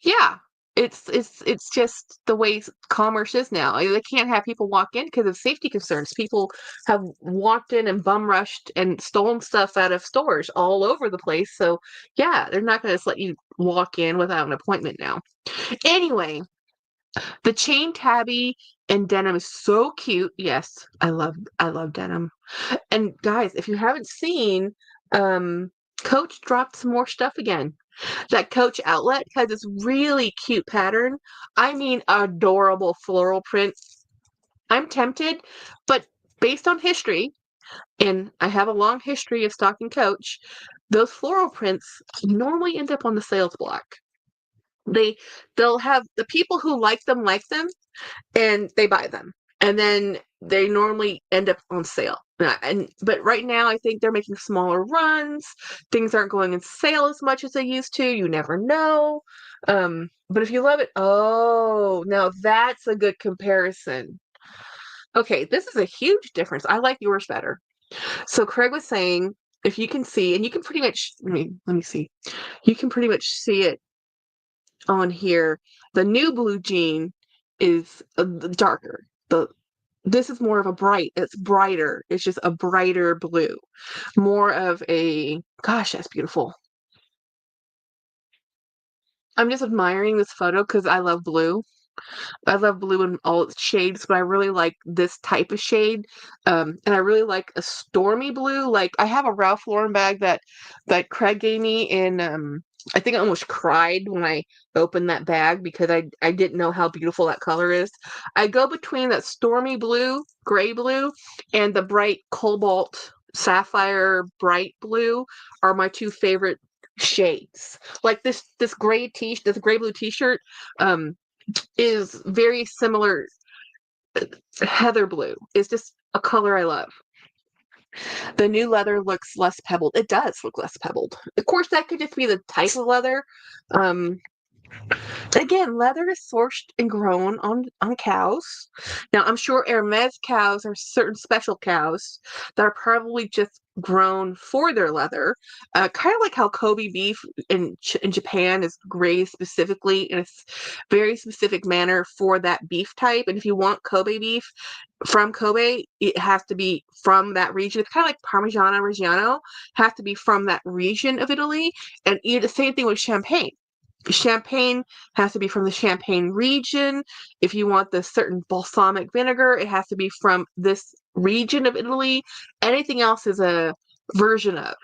yeah, it's just the way commerce is now. They can't have people walk in because of safety concerns. People have walked in and bum rushed and stolen stuff out of stores all over the place. So yeah, they're not going to just let you walk in without an appointment now. Anyway, the chain tabby and denim is so cute. Yes, I love denim. And guys, if you haven't seen, Coach dropped some more stuff again. That Coach outlet has this really cute pattern. I mean, adorable floral print. I'm tempted, but based on history, and I have a long history of stocking Coach, those floral prints normally end up on the sales block. They'll have the people who like them, and they buy them, and then they normally end up on sale. But right now I think they're making smaller runs. Things aren't going in sale as much as they used to. You never know. But if you love it, oh, now that's a good comparison. Okay, this is a huge difference. I like yours better. So Craig was saying, if you can see, and you can pretty much, let me see, you can pretty much see it on here. The new blue jean is darker. This is more of it's brighter. It's just a brighter blue. More of a, gosh, that's beautiful. I'm just admiring this photo because I love blue. I love blue in all its shades, but I really like this type of shade. And I really like a stormy blue. Like I have a Ralph Lauren bag that Craig gave me, and I think I almost cried when I opened that bag because I didn't know how beautiful that color is. I go between that stormy blue, gray blue, and the bright cobalt sapphire bright blue are my two favorite shades. Like this this gray blue t-shirt is very similar. Heather blue is just a color I love. The new leather looks less pebbled. It does look less pebbled. Of course, that could just be the type of leather. Um, Again, leather is sourced and grown on cows. Now, I'm sure Hermes cows are certain special cows that are probably just grown for their leather. Kind of like how Kobe beef in Japan is raised specifically in a very specific manner for that beef type. And if you want Kobe beef from Kobe, it has to be from that region. It's kind of like Parmigiano Reggiano, has to be from that region of Italy. And the same thing with Champagne. Champagne has to be from the Champagne region. If you want the certain balsamic vinegar, it has to be from this region of Italy. Anything else is a version of.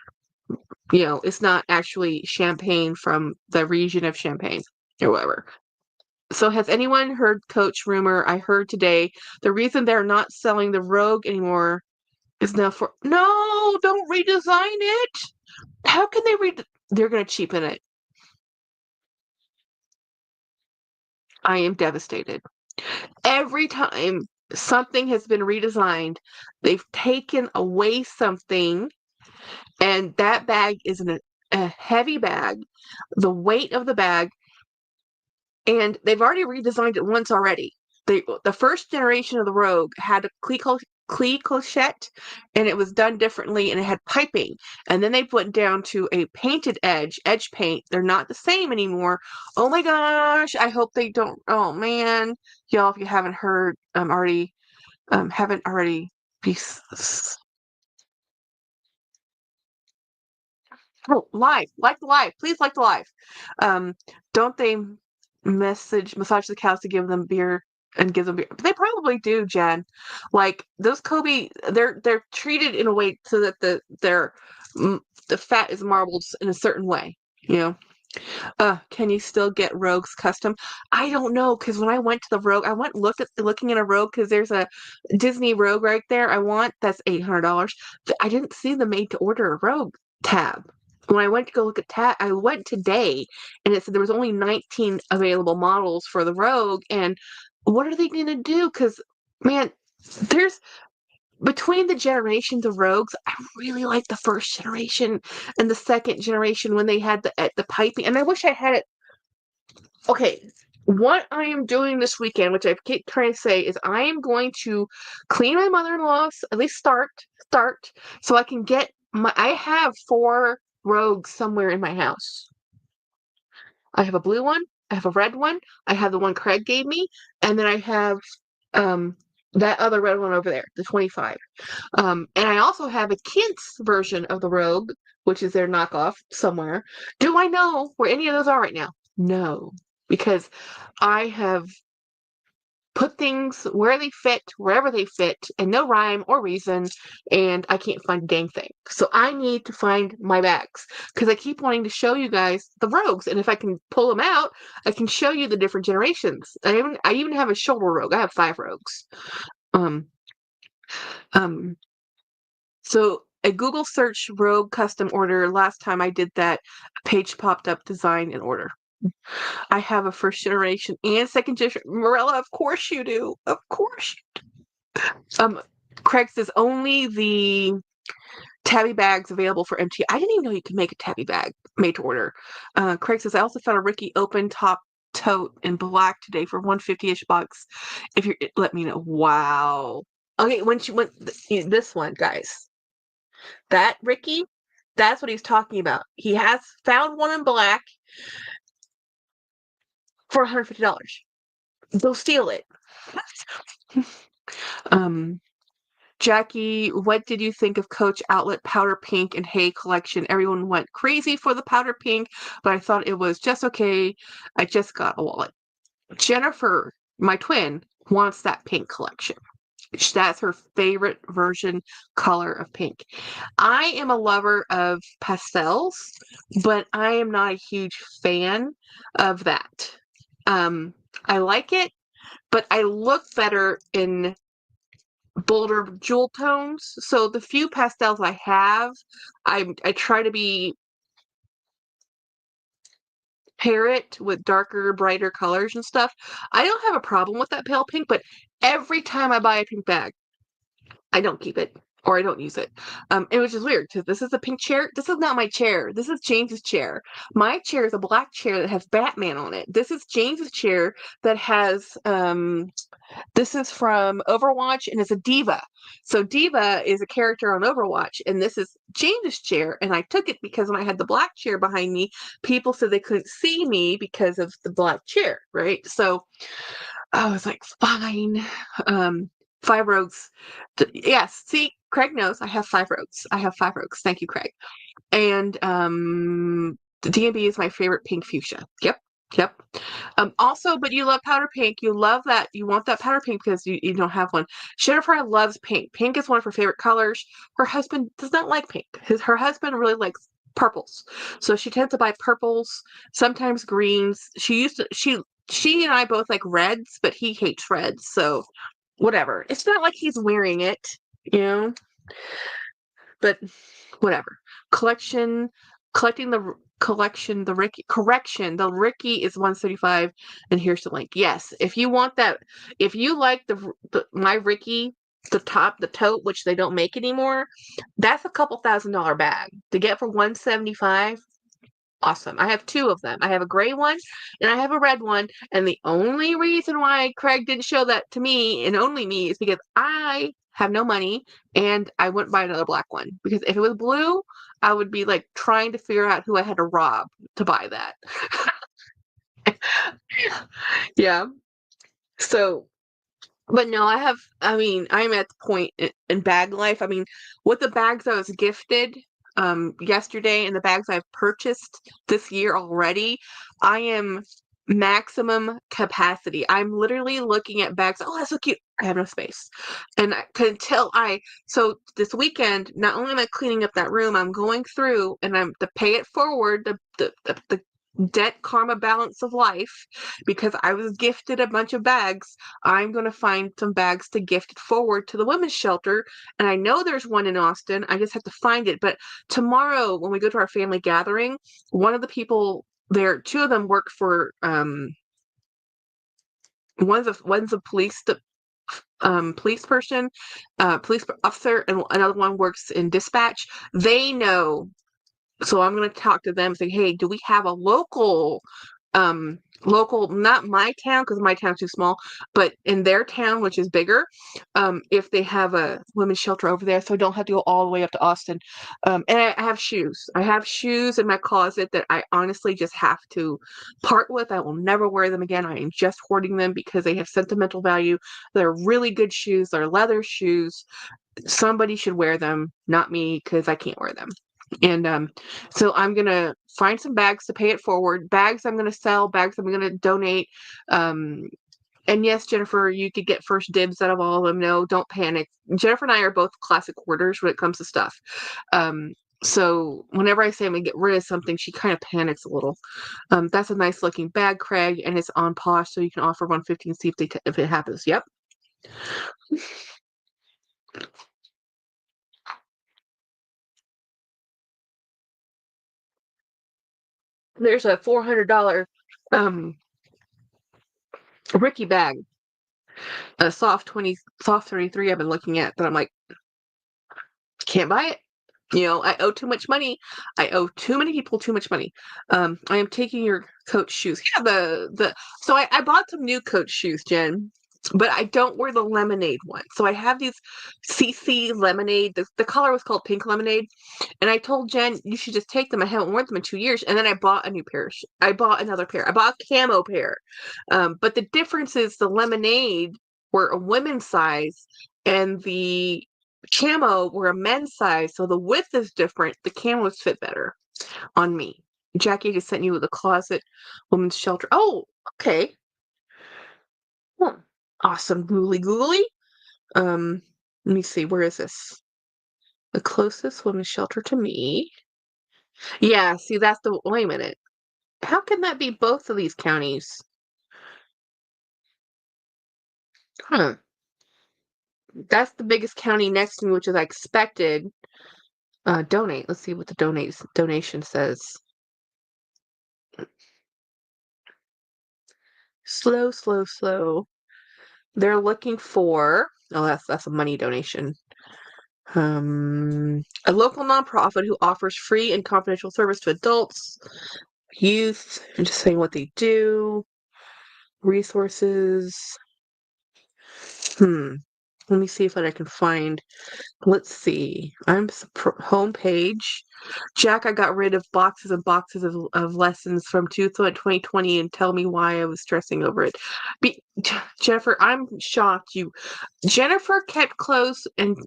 It's not actually champagne from the region of Champagne or whatever. So has anyone heard Coach rumor? I heard today the reason they're not selling the Rogue anymore is now for no, don't redesign it. How can they're going to cheapen it. I am devastated. Every time something has been redesigned, they've taken away something, and that bag is a heavy bag, the weight of the bag, and they've already redesigned it once already. The first generation of the Rogue had a clee clochette, and it was done differently, and it had piping. And then they went down to a painted edge paint. They're not the same anymore. Oh my gosh! I hope they don't. Oh man, y'all, if you haven't heard, haven't already. Be, oh, live, like the live, please like the live. Um, don't they massage the cows to give them beer and give them beer? They probably do, Jen. Like those Kobe, they're treated in a way so that the fat is marbled in a certain way. You know. Can you still get Rogues custom? I don't know because when I went to the Rogue, I went looking at a Rogue because there's a Disney Rogue right there. That's $800. I didn't see the made to order a Rogue tab. When I went to go look at tab, I went today and it said there was only 19 available models for the Rogue. And what are they going to do? Because man, there's between the generations of Rogues, I really like the first generation and the second generation when they had the piping. And I wish I had it. Okay, what I am doing this weekend, which I keep trying to say, is I am going to clean my mother-in-law's, at least start, so I can get I have 4 Rogues somewhere in my house. I have a blue one, I have a red one, I have the one Craig gave me, and then I have um that other red one over there, the 25. And I also have a Kint's version of the Rogue, which is their knockoff somewhere. Do I know where any of those are right now? No, because I have put things where they fit, wherever they fit, and no rhyme or reason, and I can't find a dang thing. So I need to find my bags because I keep wanting to show you guys the Rogues, and if I can pull them out, I can show you the different generations. I even have a shoulder Rogue. I have 5 Rogues. Um, um, So a Google search Rogue custom order. Last time I did that, a page popped up design and order. I have a first generation and second generation. Morella, of course you do. Of course. Craig says only the tabby bags available for MT. I didn't even know you could make a tabby bag made to order. Craig says I also found a Ricky open top tote in black today for 150-ish bucks. If you let me know. Wow. Okay, when she went this one, guys. That Ricky, that's what he's talking about. He has found one in black for $150. They'll steal it. um, Jackie, what did you think of Coach Outlet Powder Pink and Hay collection? Everyone went crazy for the powder pink, but I thought it was just okay. I just got a wallet. Jennifer, my twin, wants that pink collection. That's her favorite version color of pink. I am a lover of pastels, but I am not a huge fan of that. Um, I like it, but I look better in bolder jewel tones. So the few pastels I have, I try to be pair it with darker, brighter colors and stuff. I don't have a problem with that pale pink, but every time I buy a pink bag, I don't keep it or I don't use it. Which is weird because this is a pink chair. This is not my chair. This is James's chair. My chair is a black chair that has Batman on it. This is James's chair that has this is from Overwatch and it's a diva. So diva is a character on Overwatch, and this is James's chair. And I took it because when I had the black chair behind me, people said they couldn't see me because of the black chair, right? So I was like, fine. 5 rogues. Yes, see, Craig knows I have 5 rogues. I have 5 rogues. Thank you, Craig. And the D&B is my favorite pink fuchsia. Yep. Yep. Also, but you love powder pink. You love that. You want that powder pink because you don't have one. Jennifer loves pink. Pink is one of her favorite colors. Her husband does not like pink. Her husband really likes purples. So she tends to buy purples, sometimes greens. She and I both like reds, but he hates reds. So whatever. It's not like he's wearing it, you know, but whatever. Collecting the collection, the Ricky correction, the Ricky is 175, and here's the link. Yes, if you want that, if you like my Ricky, the tote, which they don't make anymore, that's a couple $1,000 bag to get for 175. Awesome. I have 2 of them. I have a gray one and I have a red one. And the only reason why Craig didn't show that to me and only me is because I have no money and I wouldn't buy another black one. Because if it was blue, I would be like trying to figure out who I had to rob to buy that. Yeah. So, but no, I'm at the point in bag life. I mean, with the bags I was gifted yesterday and the bags I've purchased this year already, I am maximum capacity. I'm literally looking at bags. Oh, that's so cute. I have no space. And so this weekend, not only am I cleaning up that room, I'm going through and I'm to pay it forward, the debt karma balance of life, because I was gifted a bunch of bags. I'm going to find some bags to gift forward to the women's shelter. And I know there's one in Austin. I just have to find it. But tomorrow, when we go to our family gathering, one of the people there, 2 of them work for, one's a police person, police officer, and another one works in dispatch. They know. So I'm going to talk to them and say, hey, do we have a local, not my town, because my town's too small, but in their town, which is bigger, if they have a women's shelter over there, so I don't have to go all the way up to Austin. And I have shoes. I have shoes in my closet that I honestly just have to part with. I will never wear them again. I am just hoarding them because they have sentimental value. They're really good shoes. They're leather shoes. Somebody should wear them, not me, because I can't wear them. And so I'm gonna find some bags to pay it forward. Bags I'm gonna sell. Bags I'm gonna donate. And yes, Jennifer, you could get first dibs out of all of them. No, don't panic. Jennifer and I are both classic hoarders when it comes to stuff. So whenever I say I'm gonna get rid of something, she kind of panics a little. That's a nice looking bag, Craig, and it's on Posh, so you can offer 150 and see if it happens. Yep. There's a $400 Ricky bag, a soft 33 I've been looking at, but I'm like, can't buy it. I owe too much money. I owe too many people too much money. I am taking your Coach shoes. Yeah, so I bought some new Coach shoes, Jen, but I don't wear the lemonade one. So I have these CC lemonade. The color was called pink lemonade, and I told Jen you should just take them. I haven't worn them in 2 years, and then I bought a new pair. I bought another pair. I bought a camo pair. But the difference is the lemonade were a women's size, and the camo were a men's size, so the width is different. The camos fit better on me. Jackie just sent you the closet women's shelter. Oh, okay. Huh. Awesome. Googly. Let me see. Where is this? The closest women's shelter to me. Yeah, see, that's the. Wait a minute. How can that be both of these counties? Huh. That's the biggest county next to me, which is I expected. Donate. Let's see what the donation says. Slow. They're looking for. Oh, that's a money donation. A local nonprofit who offers free and confidential service to adults, youth, and just saying what they do, resources. Let me see if I can find. Let's see. Homepage. Jack, I got rid of boxes and boxes of lessons from 2020 and tell me why I was stressing over it. Jennifer, I'm shocked. Jennifer kept clothes and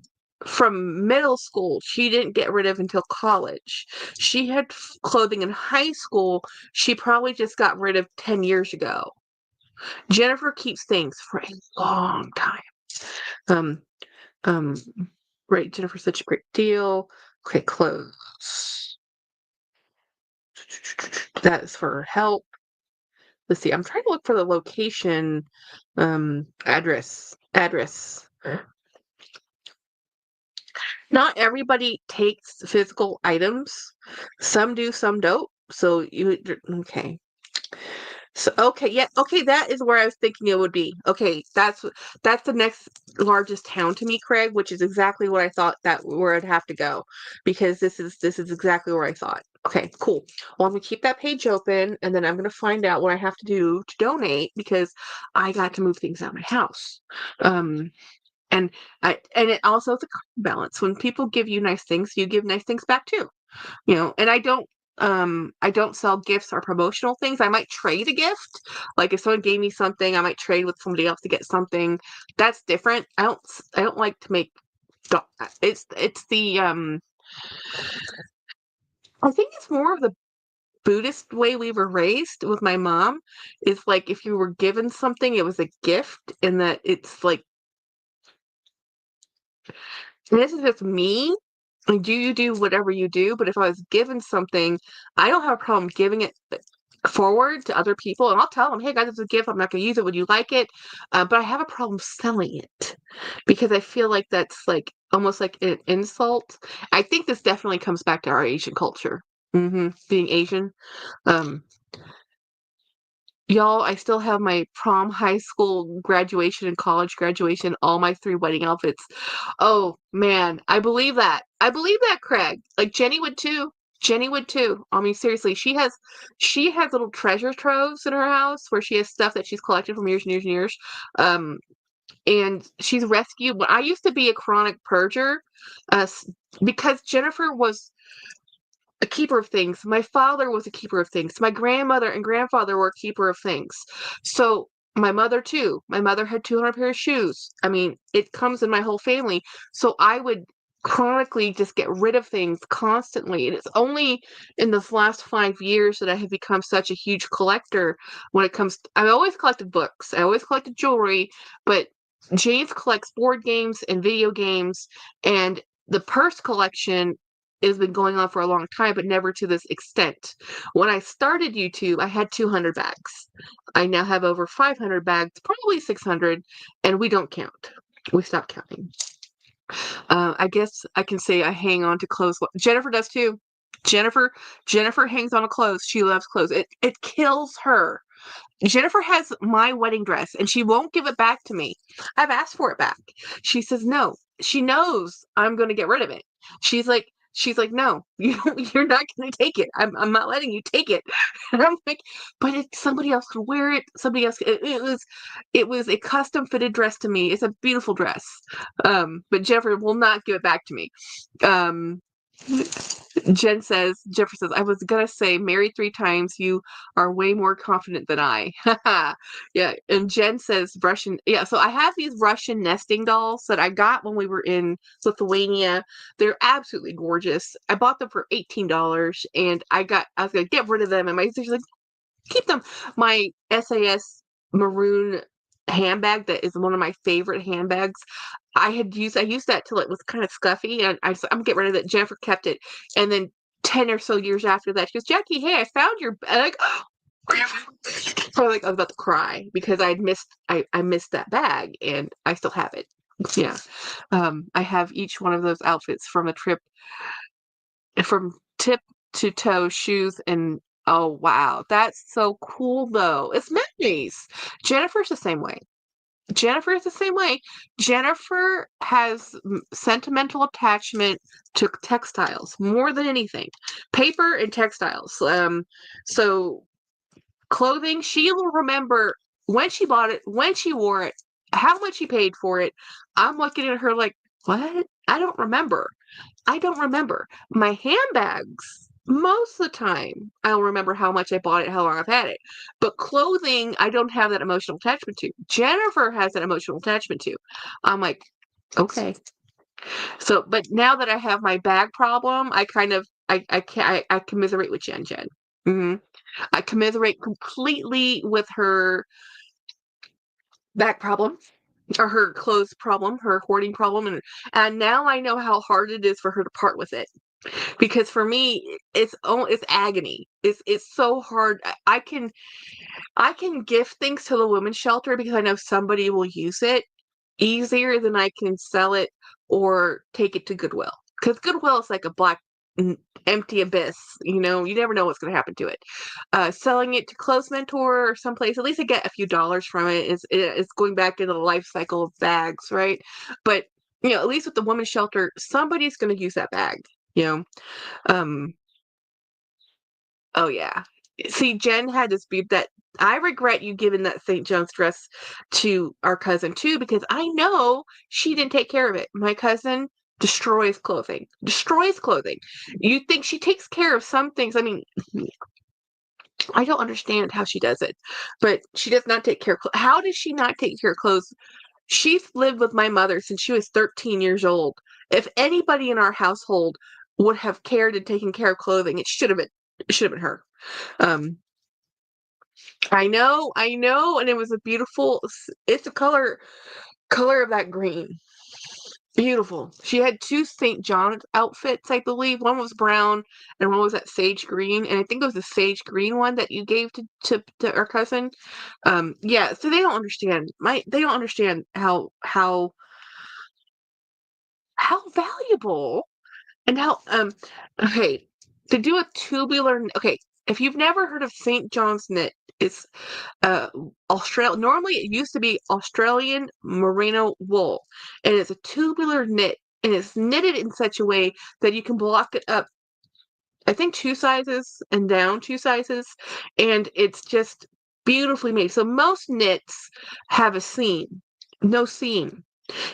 from middle school she didn't get rid of until college. She had clothing in high school she probably just got rid of 10 years ago. Jennifer keeps things for a long time. Um, um, right, Jennifer's such a great deal. Okay, clothes. That is for help. Let's see. I'm trying to look for the location. Address. Not everybody takes physical items. Some do, some don't. So okay. So okay, yeah, okay, that is where I was thinking it would be. Okay, that's the next largest town to me, Craig, which is exactly what I thought that where I'd have to go, because this is exactly where I thought. Okay, cool. Well, I'm gonna keep that page open, and then I'm gonna find out what I have to do to donate because I got to move things out of my house. Um, and it also is a balance. When people give you nice things, you give nice things back too. And I don't sell gifts or promotional things. I might trade a gift. Like if someone gave me something, I might trade with somebody else to get something. That's different. I don't like to make it's the I think it's more of the Buddhist way we were raised with my mom is like if you were given something, it was a gift, and that it's like and this is just me. Like, do you do whatever you do? But if I was given something, I don't have a problem giving it forward to other people, and I'll tell them, "Hey guys, it's a gift. I'm not going to use it. Would you like it?" But I have a problem selling it because I feel like that's like almost like an insult. I think this definitely comes back to our Asian culture. Being Asian, um, y'all, I still have my prom, high school graduation, and college graduation, all my 3 wedding outfits. Oh man, I believe that. I believe that, Craig. Like Jenny would too. Jenny would too. I mean, seriously, she has little treasure troves in her house where she has stuff that she's collected from years and years and years. Um, and she's rescued. When I used to be a chronic purger, because Jennifer was a keeper of things. My father was a keeper of things. My grandmother and grandfather were a keeper of things. So my mother too. My mother had 200 pair of shoes. I mean, it comes in my whole family. So I would chronically just get rid of things constantly. And it's only in this last 5 years that I have become such a huge collector when it comes I always collected books. I always collected jewelry, but James collects board games and video games, and the purse collection has been going on for a long time, but never to this extent. When I started YouTube, I had 200 bags. I now have over 500 bags, probably 600, and we don't count. We stopped counting. I guess I can say I hang on to clothes. Jennifer does too. Jennifer Jennifer hangs on to clothes. She loves clothes. It kills her. Jennifer has my wedding dress and she won't give it back to me. I've asked for it back. She says no. She knows I'm going to get rid of it. She's like, no, you're not going to take it. I'm not letting you take it. And I'm like, but somebody else could wear it. Somebody else. It was a custom fitted dress to me. It's a beautiful dress. But Jennifer will not give it back to me. Um, Jennifer says, I was gonna say, married 3 times, you are way more confident than I. Yeah. And Jen says, Russian. Yeah. So I have these Russian nesting dolls that I got when we were in Lithuania. They're absolutely gorgeous. I bought them for $18 and I was gonna get rid of them. And my sister's like, keep them. My SAS maroon handbag that is one of my favorite handbags. I used that till it was kind of scuffy, and I'm gonna get rid of it. Jennifer kept it, and then 10 or so years after that, she goes, Jackie, hey, I found your bag. Like, oh, so like I was about to cry because I missed that bag, and I still have it. Yeah. I have each one of those outfits from the trip, from tip to toe, shoes, and oh wow, that's so cool though. It's memories. Jennifer's the same way. Jennifer is the same way. Jennifer has sentimental attachment to textiles more than anything, paper and textiles. So clothing, she will remember when she bought it, when she wore it, how much she paid for it. I'm looking at her like, what? I don't remember. I don't remember. My handbags, most of the time, I'll remember how much I bought it, how long I've had it. But clothing, I don't have that emotional attachment to. Jennifer has an emotional attachment to. I'm like, okay. So, but now that I have my bag problem, I kind of, I can't, I commiserate with Jen. hmm I commiserate completely with her back problem or her clothes problem, her hoarding problem, and now I know how hard it is for her to part with it. Because for me, it's agony. It's so hard. I can give things to the women's shelter because I know somebody will use it easier than I can sell it or take it to Goodwill. Because Goodwill is like a black empty abyss. You never know what's going to happen to it. Selling it to Clothes Mentor or someplace, at least I get a few dollars from it. It's going back into the life cycle of bags, right? But at least with the women's shelter, somebody's going to use that bag. You know, um, oh yeah. See, Jen had this be that I regret you giving that St. John's dress to our cousin too, because I know she didn't take care of it. My cousin destroys clothing. Destroys clothing. You think she takes care of some things. I mean, I don't understand how she does it, but she does not take care of clothes. How does she not take care of clothes? She's lived with my mother since she was 13 years old. If anybody in our household would have cared and taken care of clothing, it should have been her. Um, I know, and it was a beautiful. It's a color of that green. Beautiful. She had two St. John's outfits, I believe. One was brown and one was that sage green. And I think it was the sage green one that you gave to our cousin. Yeah, so they don't understand. They don't understand how valuable and how okay, to do a tubular, okay, if you've never heard of St. John's knit, it's Australia. Normally, it used to be Australian merino wool, and it's a tubular knit, and it's knitted in such a way that you can block it up. I think two sizes and down two sizes, and it's just beautifully made. So most knits have a seam, no seam,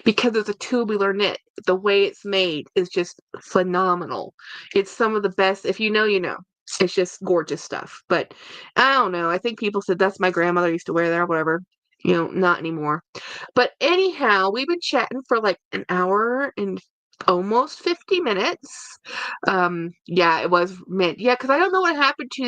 because it's a tubular knit. The way it's made is just phenomenal. It's some of the best. If you know, you know. It's just gorgeous stuff. But I don't know. I think people said that's my grandmother used to wear that or whatever. Not anymore. But anyhow, we've been chatting for like an hour and almost 50 minutes. Yeah, it was mint. Yeah, because I don't know what happened to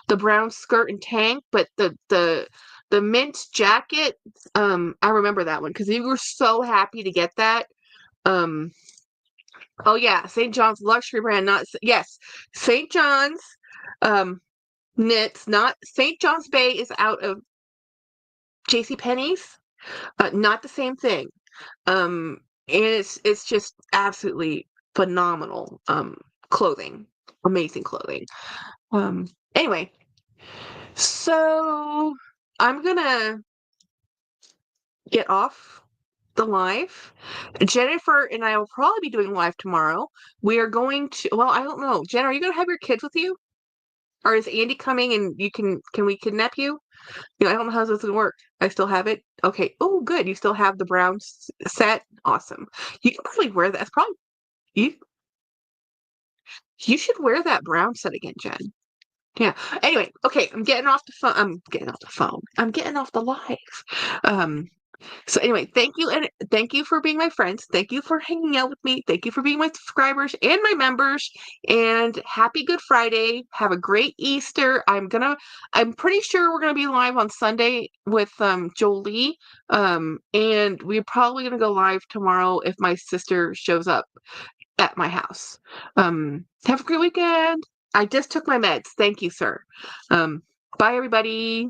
the brown skirt and tank, but the mint jacket, I remember that one because we were so happy to get that. Um, oh yeah, St. John's luxury brand, not yes, St. John's um knits, not St. John's Bay is out of J.C. Penney's, not the same thing. And it's just absolutely phenomenal clothing, amazing clothing. Anyway, so I'm gonna get off the live. Jennifer and I will probably be doing live tomorrow. We are going to, well, I don't know. Jen, are you going to have your kids with you? Or is Andy coming and can we kidnap you? I don't know how this is going to work. I still have it. Okay. Oh, good. You still have the brown set. Awesome. You can probably wear that. That's probably, you, you should wear that brown set again, Jen. Yeah. Anyway, okay. I'm getting off the phone. I'm getting off the phone. I'm getting off the live. Um, So anyway, thank you, and thank you for being my friends. Thank you for hanging out with me. Thank you for being my subscribers and my members. And happy Good Friday. Have a great Easter. I'm pretty sure we're gonna be live on Sunday with Jolie. And we're probably gonna go live tomorrow if my sister shows up at my house. Have a great weekend. I just took my meds. Thank you, sir. Bye everybody.